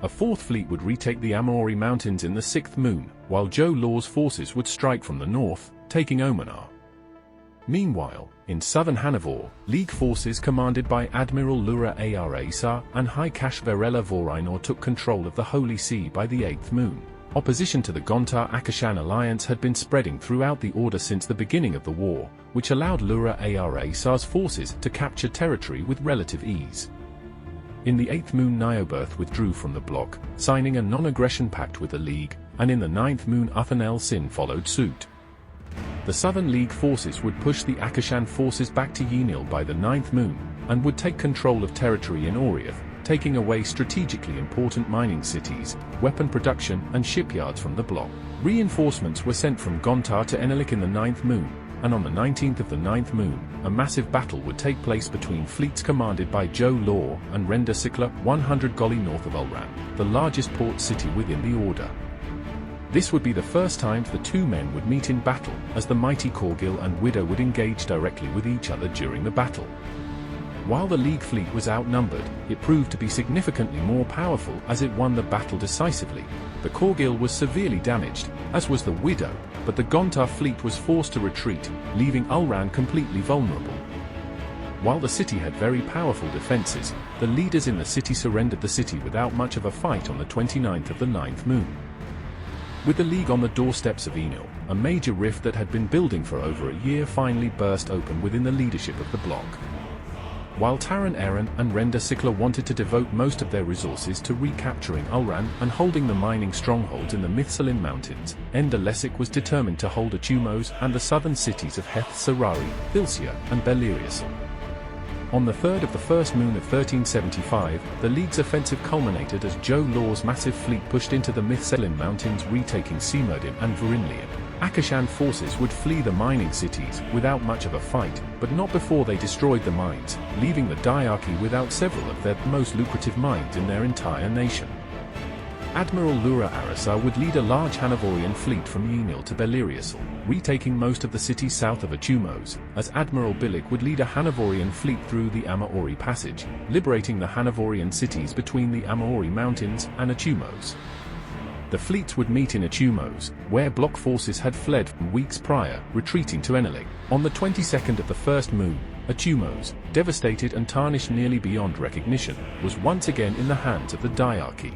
Speaker 1: A fourth fleet would retake the Amori Mountains in the sixth moon, while Joe Law's forces would strike from the north, taking Omanar. Meanwhile, in southern Hanover, League forces commanded by Admiral Lura Arasa and High Cash Verella Vorinor took control of the Holy See by the eighth moon. Opposition to the Gontar-Akashan alliance had been spreading throughout the order since the beginning of the war, which allowed Lura Arasa's forces to capture territory with relative ease. In the eighth moon Nioberth withdrew from the bloc, signing a non-aggression pact with the League, and in the ninth moon Uthanel Sin followed suit. The Southern League forces would push the Akashan forces back to Yenil by the ninth moon, and would take control of territory in Oriath, taking away strategically important mining cities, weapon production and shipyards from the bloc. Reinforcements were sent from Gontar to Enelik in the ninth moon, and on the 19th of the ninth moon, a massive battle would take place between fleets commanded by Joe Law and Renda Sikla, 100 Goli north of Ulran, the largest port city within the order. This would be the first time the two men would meet in battle, as the mighty Korgil and Widow would engage directly with each other during the battle. While the League fleet was outnumbered, it proved to be significantly more powerful as it won the battle decisively. The Korgil was severely damaged, as was the Widow, but the Gontar fleet was forced to retreat, leaving Ulran completely vulnerable. While the city had very powerful defenses, the leaders in the city surrendered the city without much of a fight on the 29th of the ninth moon. With the League on the doorsteps of Enil, a major rift that had been building for over a year finally burst open within the leadership of the bloc. While Taran Aaron and Renda Sikla wanted to devote most of their resources to recapturing Ulran and holding the mining strongholds in the Mithsalim Mountains, Enda Lessik was determined to hold Achumos and the southern cities of Heth Sarari, Thilsia, and Belirius. On the third of the first moon of 1375, the League's offensive culminated as Joe Law's massive fleet pushed into the Mithsalim Mountains, retaking Simurdin and Varinlian. Akashan forces would flee the mining cities without much of a fight, but not before they destroyed the mines, leaving the diarchy without several of their most lucrative mines in their entire nation. Admiral Lura Arasa would lead a large Hanoverian fleet from Yenil to Beliriusal, retaking most of the cities south of Achumos, as Admiral Bilik would lead a Hanoverian fleet through the Amaori Passage, liberating the Hanoverian cities between the Amaori Mountains and Achumos. The fleets would meet in Achumos, where bloc forces had fled from weeks prior, retreating to Enelik. On the 22nd of the first moon, Achumos, devastated and tarnished nearly beyond recognition, was once again in the hands of the diarchy.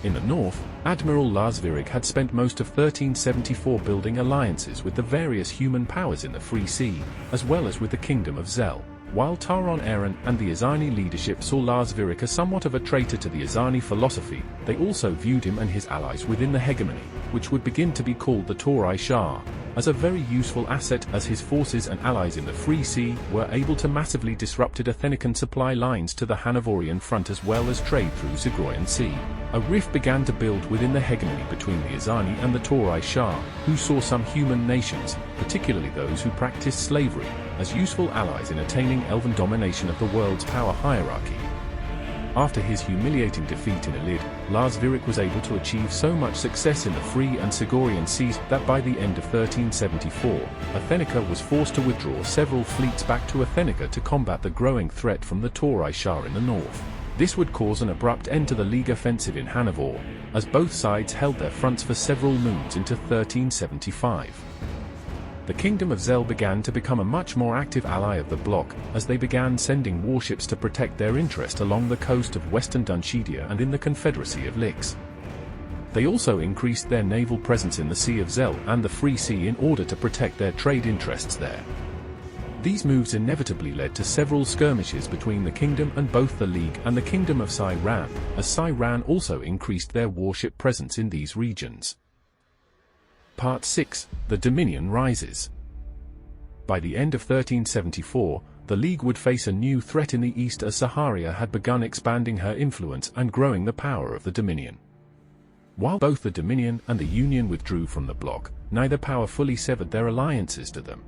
Speaker 1: In the north, Admiral Lasvirik had spent most of 1374 building alliances with the various human powers in the Free Sea, as well as with the Kingdom of Zel. While Taron Eren and the Azani leadership saw Lasvirik as somewhat of a traitor to the Azani philosophy, they also viewed him and his allies within the hegemony, which would begin to be called the Torai Shah, as a very useful asset, as his forces and allies in the Free Sea were able to massively disrupt Athenican supply lines to the Hanoverian front as well as trade through Zagroyan Sea. A rift began to build within the hegemony between the Azani and the Torai Shah, who saw some human nations, particularly those who practiced slavery, as useful allies in attaining elven domination of the world's power hierarchy. After his humiliating defeat in Elid, Lasvirik was able to achieve so much success in the Free and Sigorian seas that by the end of 1374, Athenica was forced to withdraw several fleets back to Athenica to combat the growing threat from the Torai Shah in the north. This would cause an abrupt end to the League offensive in Hanovor, as both sides held their fronts for several moons into 1375. The Kingdom of Zel began to become a much more active ally of the bloc, as they began sending warships to protect their interest along the coast of western Dunshedia and in the Confederacy of Lix. They also increased their naval presence in the Sea of Zel and the Free Sea in order to protect their trade interests there. These moves inevitably led to several skirmishes between the kingdom and both the League and the Kingdom of Cyrran, as Cyrran also increased their warship presence in these regions. Part 6. The Dominion rises. By the end of 1374, the League would face a new threat in the east as Saharia had begun expanding her influence and growing the power of the Dominion. While both the Dominion and the Union withdrew from the bloc, neither power fully severed their alliances to them.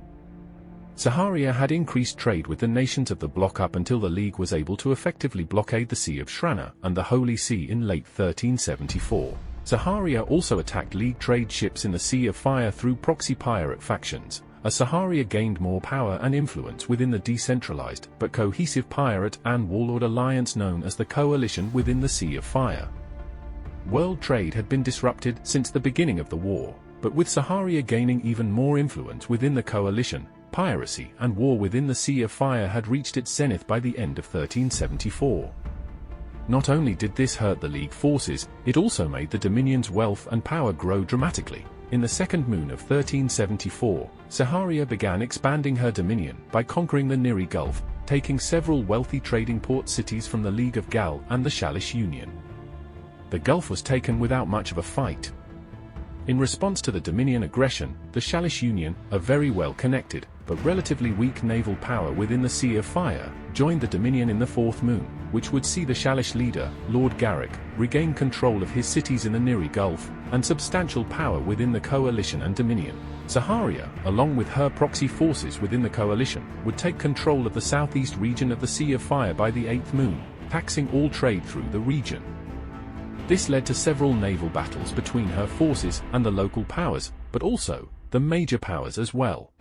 Speaker 1: Saharia had increased trade with the nations of the bloc up until the League was able to effectively blockade the Sea of Shrana and the Holy See in late 1374. Saharia also attacked League trade ships in the Sea of Fire through proxy pirate factions, as Saharia gained more power and influence within the decentralized but cohesive pirate and warlord alliance known as the Coalition within the Sea of Fire. World trade had been disrupted since the beginning of the war, but with Saharia gaining even more influence within the Coalition, piracy and war within the Sea of Fire had reached its zenith by the end of 1374. Not only did this hurt the League forces, it also made the Dominion's wealth and power grow dramatically. In the second moon of 1374, Saharia began expanding her dominion by conquering the Neri Gulf, taking several wealthy trading port cities from the League of Gal and the Shalish Union. The Gulf was taken without much of a fight. In response to the Dominion aggression, the Shalish Union, a very well-connected, but relatively weak naval power within the Sea of Fire, joined the Dominion in the fourth moon, which would see the Shalish leader, Lord Garrick, regain control of his cities in the Neri Gulf, and substantial power within the Coalition and Dominion. Saharia, along with her proxy forces within the Coalition, would take control of the southeast region of the Sea of Fire by the eighth moon, taxing all trade through the region. This led to several naval battles between her forces and the local powers, but also the major powers as well.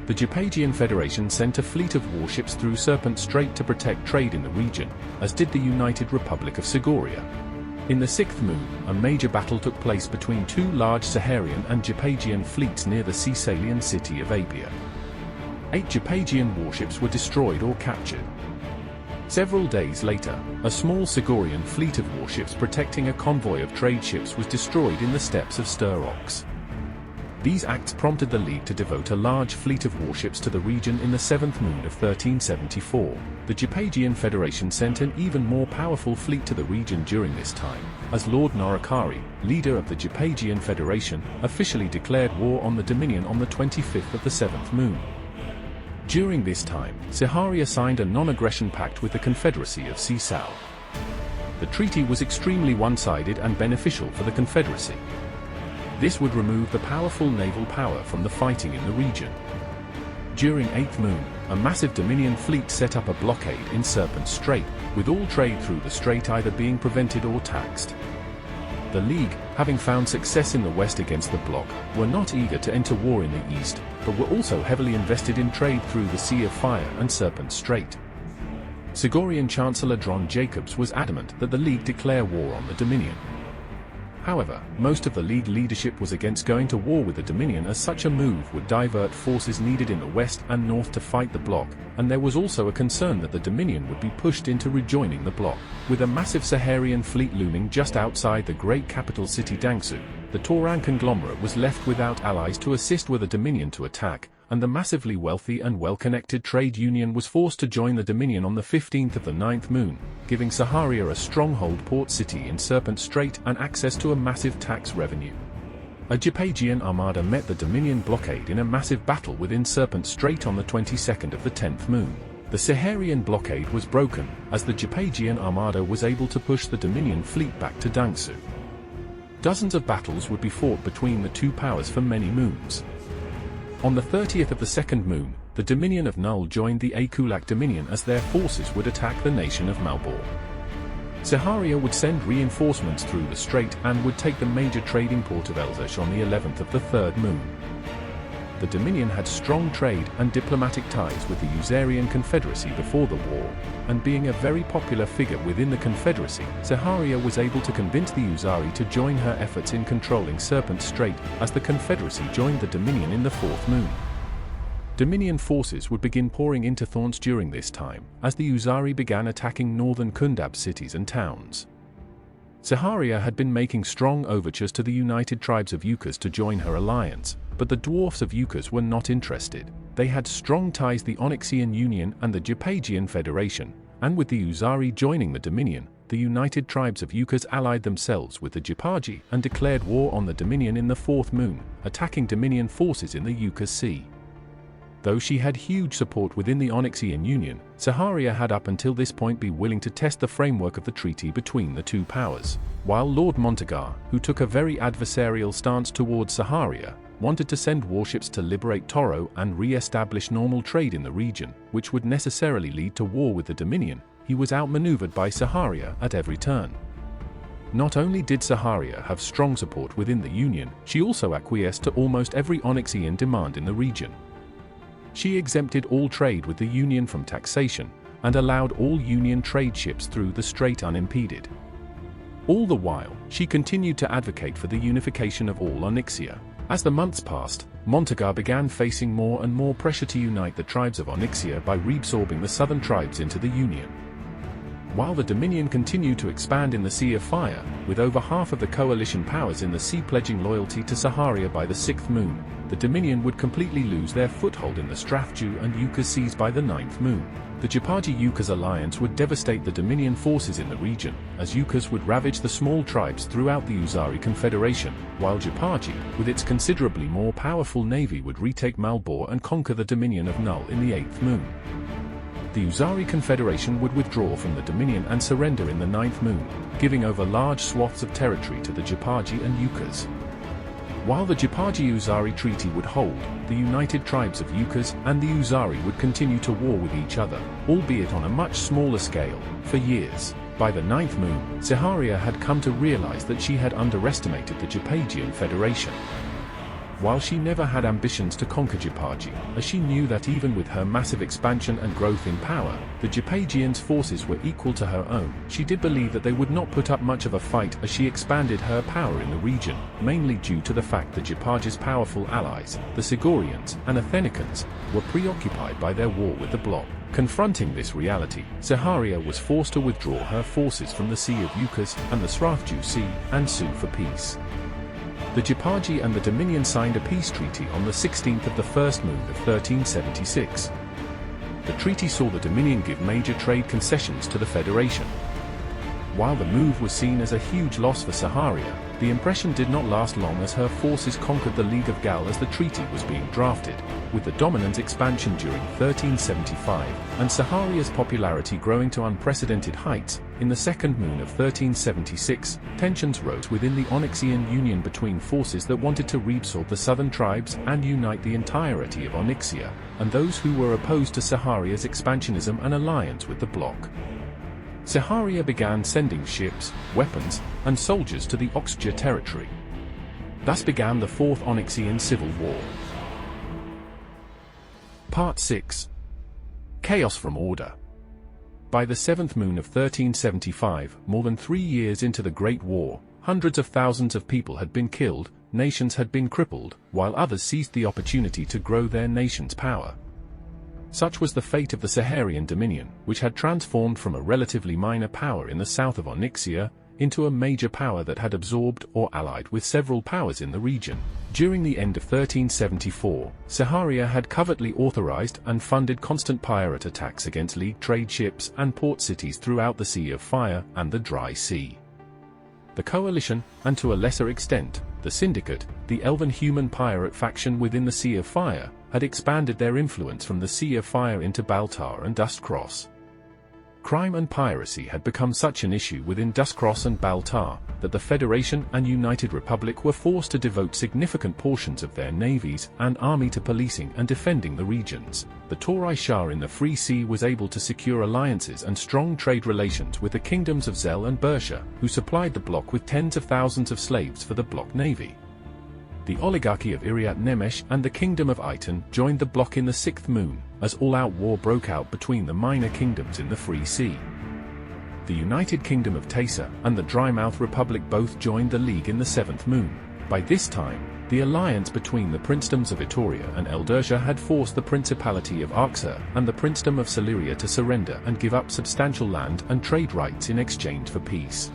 Speaker 1: The Gepagian Federation sent a fleet of warships through Serpent Strait to protect trade in the region, as did the United Republic of Sigoria. In the sixth moon, a major battle took place between two large Saharian and Gepagian fleets near the Caecilian city of Apia. 8 Gepagian warships were destroyed or captured. Several days later, a small Sigorian fleet of warships protecting a convoy of trade ships was destroyed in the steppes of Styrox. These acts prompted the League to devote a large fleet of warships to the region in the seventh moon of 1374. The Gepagian Federation sent an even more powerful fleet to the region during this time, as Lord Norakari, leader of the Gepagian Federation, officially declared war on the Dominion on the 25th of the seventh moon. During this time, Saharia signed a non-aggression pact with the Confederacy of Sisal. The treaty was extremely one-sided and beneficial for the Confederacy. This would remove the powerful naval power from the fighting in the region. During 8th moon, a massive Dominion fleet set up a blockade in Serpent Strait, with all trade through the strait either being prevented or taxed. The League, having found success in the west against the bloc, were not eager to enter war in the east, but were also heavily invested in trade through the Sea of Fire and Serpent Strait. Sigorian Chancellor Dron Jacobs was adamant that the League declare war on the Dominion. However, most of the League leadership was against going to war with the Dominion, as such a move would divert forces needed in the west and north to fight the bloc, and there was also a concern that the Dominion would be pushed into rejoining the bloc. With a massive Saharian fleet looming just outside the great capital city Dangsu, the Touran conglomerate was left without allies to assist with the Dominion to attack, and the massively wealthy and well-connected trade union was forced to join the Dominion on the 15th of the 9th moon, giving Saharia a stronghold port city in Serpent Strait and access to a massive tax revenue. A Jipagian armada met the Dominion blockade in a massive battle within Serpent Strait on the 22nd of the 10th moon. The Saharian blockade was broken, as the Jipagian armada was able to push the Dominion fleet back to Dangsu. Dozens of battles would be fought between the two powers for many moons. On the 30th of the second moon, the Dominion of Null joined the Akulak Dominion as their forces would attack the nation of Malbor. Saharia would send reinforcements through the strait and would take the major trading port of Elzash on the 11th of the third moon. The Dominion had strong trade and diplomatic ties with the Uzarian Confederacy before the war, and being a very popular figure within the Confederacy, Saharia was able to convince the Uzari to join her efforts in controlling Serpent Strait, as the Confederacy joined the Dominion in the fourth moon. Dominion forces would begin pouring into Thorns during this time, as the Uzari began attacking northern Kundab cities and towns. Saharia had been making strong overtures to the United Tribes of Yukas to join her alliance, but the dwarfs of Yukas were not interested. They had strong ties to the Onyxian Union and the Jipagian Federation, and with the Uzari joining the Dominion, the United Tribes of Yukas allied themselves with the Jipagi and declared war on the Dominion in the fourth moon, attacking Dominion forces in the Yukas Sea. Though she had huge support within the Onyxian Union, Saharia had up until this point been willing to test the framework of the treaty between the two powers, while Lord Montagar, who took a very adversarial stance towards Saharia, wanted to send warships to liberate Toro and re-establish normal trade in the region, which would necessarily lead to war with the Dominion. He was outmaneuvered by Saharia at every turn. Not only did Saharia have strong support within the Union, she also acquiesced to almost every Onyxian demand in the region. She exempted all trade with the Union from taxation, and allowed all Union trade ships through the strait unimpeded. All the while, she continued to advocate for the unification of all Onyxia. As the months passed, Montagar began facing more and more pressure to unite the tribes of Onyxia by reabsorbing the southern tribes into the Union. While the Dominion continued to expand in the Sea of Fire, with over half of the coalition powers in the sea pledging loyalty to Saharia by the sixth moon, the Dominion would completely lose their foothold in the Strathju and Yukas seas by the ninth moon. The Jipagi-Yukas alliance would devastate the Dominion forces in the region, as Yukas would ravage the small tribes throughout the Uzari Confederation, while Jipagi, with its considerably more powerful navy, would retake Malbor and conquer the Dominion of Null in the eighth moon. The Uzari Confederation would withdraw from the Dominion and surrender in the ninth moon, giving over large swaths of territory to the Jipagi and Yukas. While the Jipagi-Uzari treaty would hold, the United Tribes of Yukas and the Uzari would continue to war with each other, albeit on a much smaller scale, for years. By the ninth moon, Saharia had come to realize that she had underestimated the Jipagian Federation. While she never had ambitions to conquer Jipagi, as she knew that even with her massive expansion and growth in power, the Jipagians' forces were equal to her own, she did believe that they would not put up much of a fight as she expanded her power in the region, mainly due to the fact that Jipagi's powerful allies, the Sigorians and Athenicans, were preoccupied by their war with the bloc. Confronting this reality, Saharia was forced to withdraw her forces from the Sea of Yukas and the Strathju Sea and sue for peace. The Jipagi and the Dominion signed a peace treaty on the 16th of the first moon of 1376. The treaty saw the Dominion give major trade concessions to the Federation. While the move was seen as a huge loss for Saharia, the impression did not last long as her forces conquered the League of Gal as the treaty was being drafted, with the dominant expansion during 1375, and Saharia's popularity growing to unprecedented heights. In the second moon of 1376, tensions rose within the Onyxian Union between forces that wanted to reabsorb the southern tribes and unite the entirety of Onyxia, and those who were opposed to Saharia's expansionism and alliance with the bloc. Saharia began sending ships, weapons, and soldiers to the Oxjia territory. Thus began the Fourth Onyxian Civil War. Part 6. Chaos from Order. By the seventh moon of 1375, more than 3 years into the Great War, hundreds of thousands of people had been killed, nations had been crippled, while others seized the opportunity to grow their nation's power. Such was the fate of the Saharian Dominion, which had transformed from a relatively minor power in the south of Onyxia into a major power that had absorbed or allied with several powers in the region. During the end of 1374, Saharia had covertly authorized and funded constant pirate attacks against League trade ships and port cities throughout the Sea of Fire and the Dry Sea. The coalition, and to a lesser extent, the syndicate, the elven human pirate faction within the Sea of Fire, had expanded their influence from the Sea of Fire into Baltar and Dustcross. Crime and piracy had become such an issue within Dustcross and Baltar that the Federation and United Republic were forced to devote significant portions of their navies and army to policing and defending the regions. The Torai Shah in the Free Sea was able to secure alliances and strong trade relations with the kingdoms of Zel and Bersha, who supplied the bloc with tens of thousands of slaves for the bloc navy. The oligarchy of Iriat Nemesh and the kingdom of Iton joined the bloc in the sixth moon, as all-out war broke out between the minor kingdoms in the Free Sea. The United Kingdom of Teysa and the Drymouth Republic both joined the League in the seventh moon. By this time, the alliance between the princedoms of Itoria and Eldersha had forced the Principality of Arxer and the Princedom of Celeria to surrender and give up substantial land and trade rights in exchange for peace.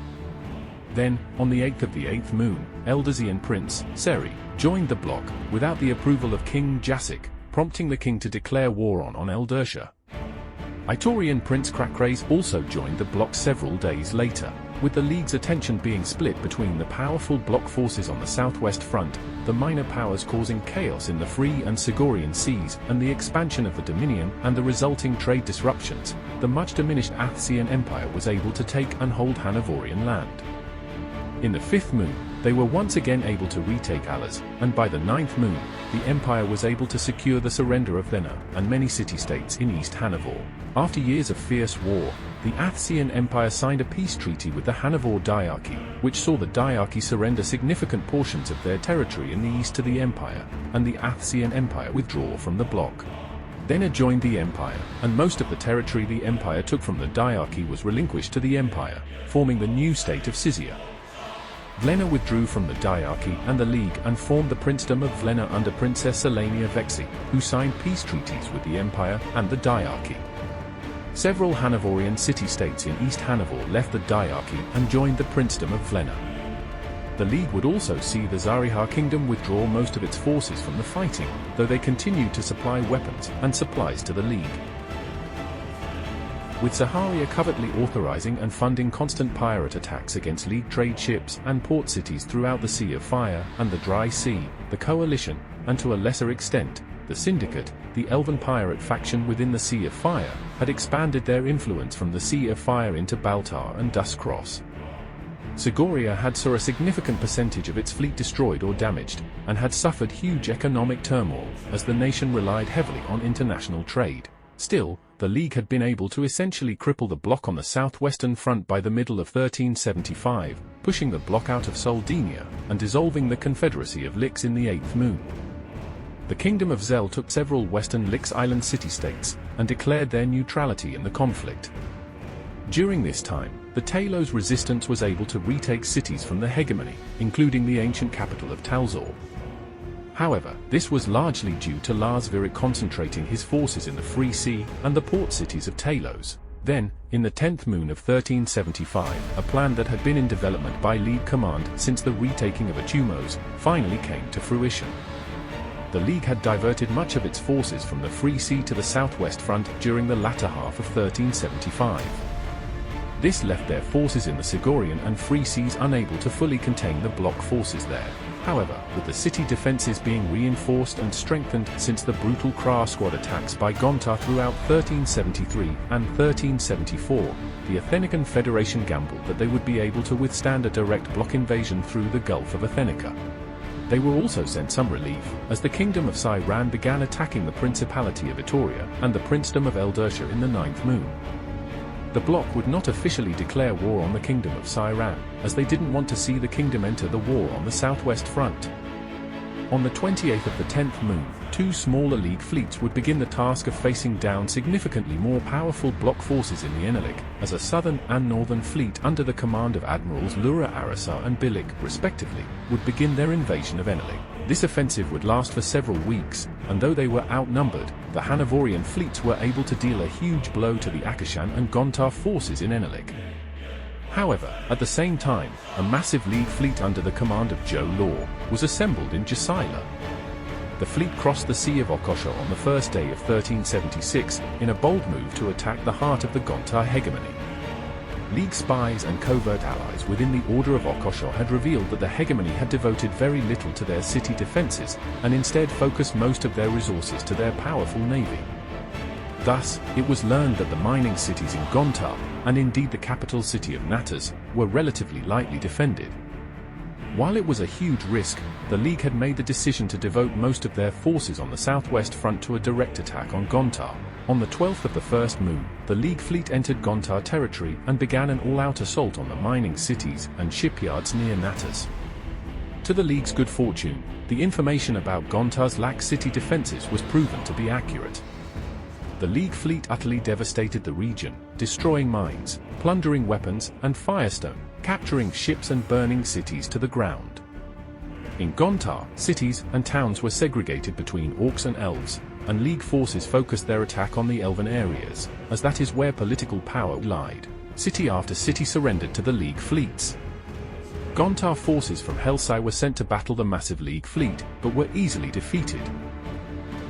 Speaker 1: Then, on the 8th of the 8th moon, Eldersian Prince, Seri, joined the bloc, without the approval of King Jassik, prompting the king to declare war on Eldersha. Itorian Prince Krakrays also joined the bloc several days later, with the League's attention being split between the powerful bloc forces on the southwest front, the minor powers causing chaos in the Free and Sigorian seas, and the expansion of the Dominion and the resulting trade disruptions. The much diminished Athsian Empire was able to take and hold Hanovorian land. In the fifth moon, they were once again able to retake Alas, and by the ninth moon, the empire was able to secure the surrender of Vena and many city-states in East Hanovor. After years of fierce war, the Athsian Empire signed a peace treaty with the Hanovor Diarchy, which saw the Diarchy surrender significant portions of their territory in the east to the empire, and the Athsian Empire withdraw from the bloc. Vena joined the empire, and most of the territory the empire took from the Diarchy was relinquished to the empire, forming the new state of Scythia. Vlena withdrew from the Diarchy and the League and formed the Princedom of Vlena under Princess Selenia Vexi, who signed peace treaties with the Empire and the Diarchy. Several Hanovorian city-states in East Hanovor left the Diarchy and joined the Princedom of Vlena. The League would also see the Zarihar Kingdom withdraw most of its forces from the fighting, though they continued to supply weapons and supplies to the League. With Saharia covertly authorizing and funding constant pirate attacks against League trade ships and port cities throughout the Sea of Fire and the Dry Sea, the coalition, and to a lesser extent, the syndicate, the elven pirate faction within the Sea of Fire, had expanded their influence from the Sea of Fire into Baltar and Dustcross. Sigoria had saw a significant percentage of its fleet destroyed or damaged, and had suffered huge economic turmoil, as the nation relied heavily on international trade. Still, the League had been able to essentially cripple the bloc on the southwestern front by the middle of 1375, pushing the bloc out of Soldinia, and dissolving the Confederacy of Lix in the 8th moon. The Kingdom of Zel took several western Lix Island city-states, and declared their neutrality in the conflict. During this time, the Talos resistance was able to retake cities from the hegemony, including the ancient capital of Talzor. However, this was largely due to Lars Virik concentrating his forces in the Free Sea and the port cities of Talos. Then, in the 10th moon of 1375, a plan that had been in development by League Command since the retaking of Atumos finally came to fruition. The League had diverted much of its forces from the Free Sea to the southwest front during the latter half of 1375. This left their forces in the Sigorian and Free Seas unable to fully contain the bloc forces there. However, with the city defenses being reinforced and strengthened since the brutal Kra squad attacks by Gontar throughout 1373 and 1374, the Athenican Federation gambled that they would be able to withstand a direct bloc invasion through the Gulf of Athenica. They were also sent some relief, as the Kingdom of Cyrran began attacking the Principality of Itoria and the Princedom of Eldersha in the 9th moon. The bloc would not officially declare war on the Kingdom of Cyrran, as they didn't want to see the kingdom enter the war on the southwest front. On the 28th of the 10th moon, two smaller League fleets would begin the task of facing down significantly more powerful bloc forces in the Enelik, as a southern and northern fleet under the command of Admirals Lura Arasar and Bilik, respectively, would begin their invasion of Enelik. This offensive would last for several weeks, and though they were outnumbered, the Hanoverian fleets were able to deal a huge blow to the Akashan and Gontar forces in Enelik. However, at the same time, a massive League fleet under the command of Joe Law was assembled in Jasila. The fleet crossed the Sea of Okosha on the first day of 1376 in a bold move to attack the heart of the Gontar hegemony. League spies and covert allies within the Order of Okosha had revealed that the hegemony had devoted very little to their city defenses and instead focused most of their resources to their powerful navy. Thus, it was learned that the mining cities in Gontar, and indeed the capital city of Natas, were relatively lightly defended. While it was a huge risk, the League had made the decision to devote most of their forces on the southwest front to a direct attack on Gontar. On the 12th of the first moon, the League fleet entered Gontar territory and began an all-out assault on the mining cities and shipyards near Natas. To the League's good fortune, the information about Gontar's lax city defenses was proven to be accurate. The League fleet utterly devastated the region, destroying mines, plundering weapons and firestone, capturing ships and burning cities to the ground. In Gontar, cities and towns were segregated between orcs and elves, and League forces focused their attack on the elven areas, as that is where political power lied. City after city surrendered to the League fleets. Gontar forces from Helsai were sent to battle the massive League fleet, but were easily defeated.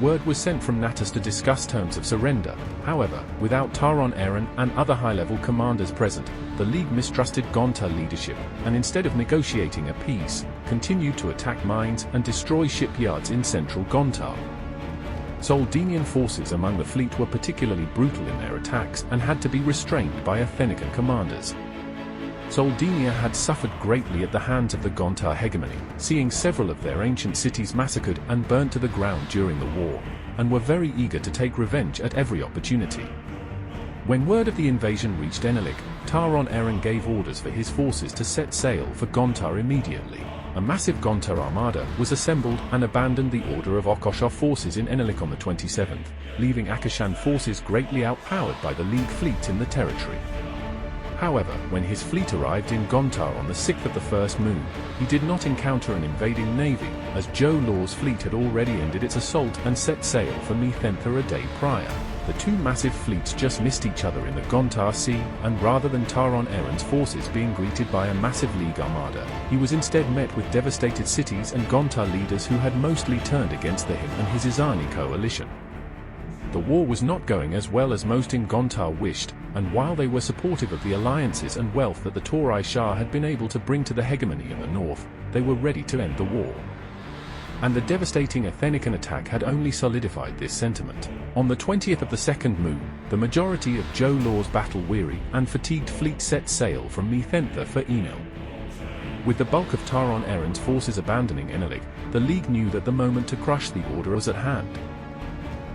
Speaker 1: Word was sent from Natas to discuss terms of surrender. However, without Taron Aaron and other high-level commanders present, the League mistrusted Gontar leadership, and instead of negotiating a peace, continued to attack mines and destroy shipyards in central Gontar. Soldenian forces among the fleet were particularly brutal in their attacks and had to be restrained by Athenican commanders. Soldenia had suffered greatly at the hands of the Gontar hegemony, seeing several of their ancient cities massacred and burnt to the ground during the war, and were very eager to take revenge at every opportunity. When word of the invasion reached Enelik, Taron Aaron gave orders for his forces to set sail for Gontar immediately. A massive Gontar armada was assembled and abandoned the Order of Okosha forces in Enelik on the 27th, leaving Akashan forces greatly outpowered by the League fleet in the territory. However, when his fleet arrived in Gontar on the 6th of the first moon, he did not encounter an invading navy, as Joe Law's fleet had already ended its assault and set sail for Methentha a day prior. The two massive fleets just missed each other in the Gontar Sea, and rather than Taron Aaron's forces being greeted by a massive League armada, he was instead met with devastated cities and Gontar leaders who had mostly turned against him and his Izani coalition. The war was not going as well as most in Gontar wished, and while they were supportive of the alliances and wealth that the Torai Shah had been able to bring to the hegemony in the north, they were ready to end the war. And the devastating Athenican attack had only solidified this sentiment. On the 20th of the second moon, the majority of Joe Law's battle-weary and fatigued fleet set sail from Methentha for Enel. With the bulk of Taron Aaron's forces abandoning Enelik, the League knew that the moment to crush the order was at hand.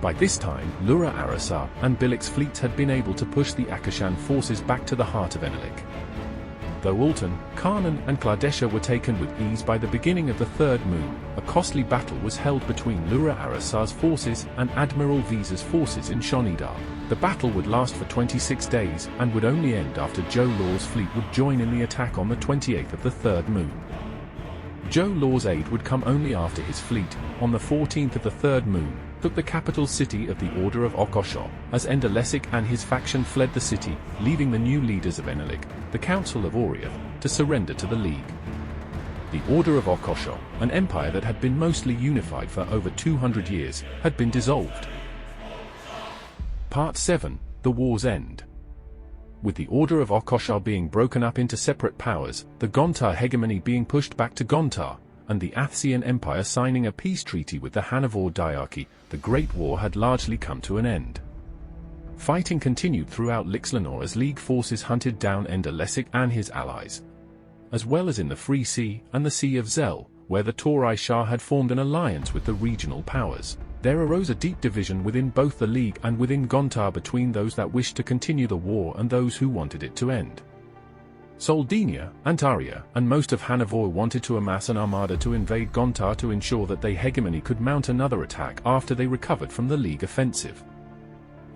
Speaker 1: By this time, Lura Arasar and Bilik's fleets had been able to push the Akashan forces back to the heart of Enelik. Though Alton, Karnan and Kladesha were taken with ease by the beginning of the third moon, a costly battle was held between Lura Arasar's forces and Admiral Visa's forces in Shonidar. The battle would last for 26 days and would only end after Joe Law's fleet would join in the attack on the 28th of the third moon. Joe Law's aid would come only after his fleet, on the 14th of the third moon, took the capital city of the Order of Okosha, as Endelesic and his faction fled the city, leaving the new leaders of Enelik, the Council of Oriath, to surrender to the League. The Order of Okosha, an empire that had been mostly unified for over 200 years, had been dissolved. Part 7, The War's End. With the Order of Okosha being broken up into separate powers, the Gontar hegemony being pushed back to Gontar, and the Athsian Empire signing a peace treaty with the Hanovor Diarchy, the Great War had largely come to an end. Fighting continued throughout Lixlanor as League forces hunted down Endelesic and his allies, as well as in the Free Sea and the Sea of Zel, where the Torai Shah had formed an alliance with the regional powers. There arose a deep division within both the League and within Gontar between those that wished to continue the war and those who wanted it to end. Soldinia, Antaria, and most of Hannavor wanted to amass an armada to invade Gontar to ensure that their hegemony could mount another attack after they recovered from the League offensive.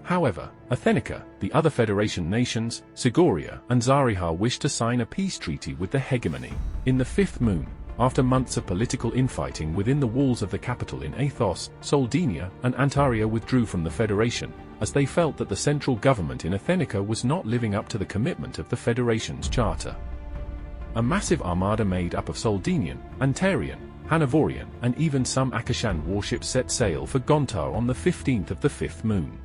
Speaker 1: However, Athenica, the other Federation nations, Sigoria, and Zarihar wished to sign a peace treaty with the hegemony. In the fifth moon, after months of political infighting within the walls of the capital in Athos, Soldinia and Antaria withdrew from the Federation, as they felt that the central government in Athenica was not living up to the commitment of the Federation's charter. A massive armada made up of Soldinian, Antarian, Hannavorian, and even some Akashan warships set sail for Gontar on the 15th of the fifth moon.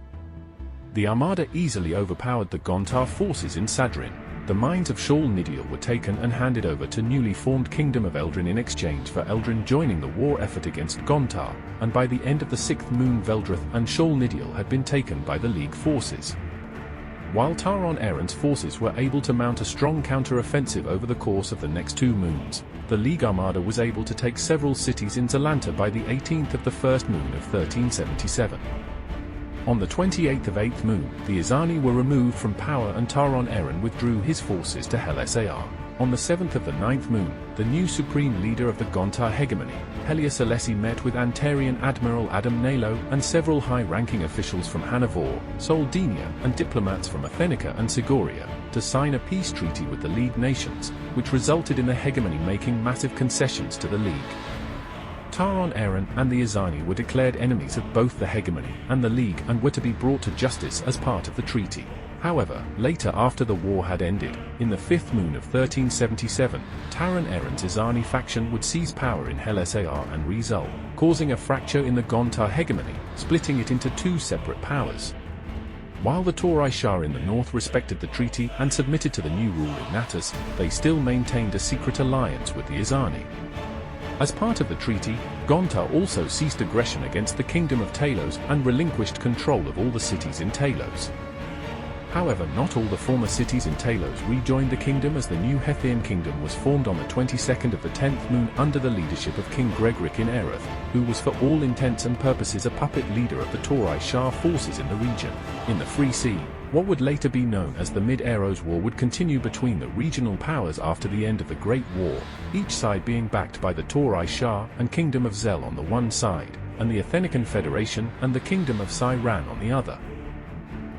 Speaker 1: The armada easily overpowered the Gontar forces in Sadrin. The mines of Shal Nidial were taken and handed over to newly formed Kingdom of Eldrin in exchange for Eldrin joining the war effort against Gontar, and by the end of the sixth moon Veldrith and Shal Nidial had been taken by the League forces. While Taron Aeron's forces were able to mount a strong counter-offensive over the course of the next 2 moons, the League armada was able to take several cities in Zalanta by the 18th of the first moon of 1377. On the 28th of 8th moon, the Izani were removed from power and Taron Aeron withdrew his forces to Hel-Sar. On the 7th of the 9th moon, the new supreme leader of the Gontar hegemony, Helios Alessi, met with Antarian Admiral Adam Nalo and several high-ranking officials from Hannavor, Soldinia, and diplomats from Athenica and Sigoria, to sign a peace treaty with the League nations, which resulted in the hegemony making massive concessions to the League. Taron Aeron and the Izani were declared enemies of both the hegemony and the League and were to be brought to justice as part of the treaty. However, later after the war had ended, in the fifth moon of 1377, Taron Aeron's Izani faction would seize power in Hel-Sar and Rizal, causing a fracture in the Gontar hegemony, splitting it into 2 separate powers. While the Torai Shah in the north respected the treaty and submitted to the new rule in Natas, they still maintained a secret alliance with the Izani. As part of the treaty, Gontar also ceased aggression against the Kingdom of Talos and relinquished control of all the cities in Talos. However, not all the former cities in Talos rejoined the kingdom, as the new Hethian kingdom was formed on the 22nd of the 10th moon under the leadership of King Gregoric in Ereth, who was for all intents and purposes a puppet leader of the Torai Shah forces in the region. In the Free Sea, what would later be known as the Mid-Eros War would continue between the regional powers after the end of the Great War, each side being backed by the Torai Shah and Kingdom of Zel on the one side, and the Athenican Federation and the Kingdom of Sairan on the other.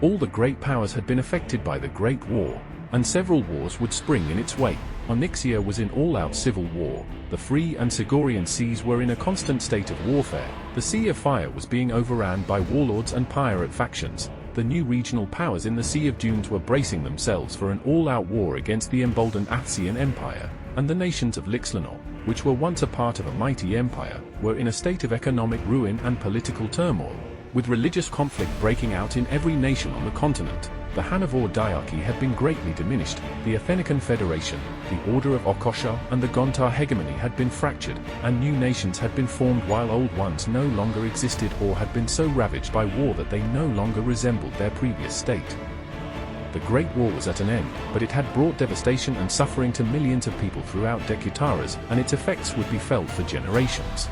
Speaker 1: All the great powers had been affected by the Great War, and several wars would spring in its wake. Onyxia was in all-out civil war, the Free and Sigorian seas were in a constant state of warfare, the Sea of Fire was being overrun by warlords and pirate factions, the new regional powers in the Sea of Dunes were bracing themselves for an all-out war against the emboldened Athsian Empire, and the nations of Lixlanol, which were once a part of a mighty empire, were in a state of economic ruin and political turmoil, with religious conflict breaking out in every nation on the continent. The Hannavor diarchy had been greatly diminished, the Athenican Federation, the Order of Okosha and the Gontar hegemony had been fractured, and new nations had been formed while old ones no longer existed or had been so ravaged by war that they no longer resembled their previous state. The Great War was at an end, but it had brought devastation and suffering to millions of people throughout Dekutaras, and its effects would be felt for generations.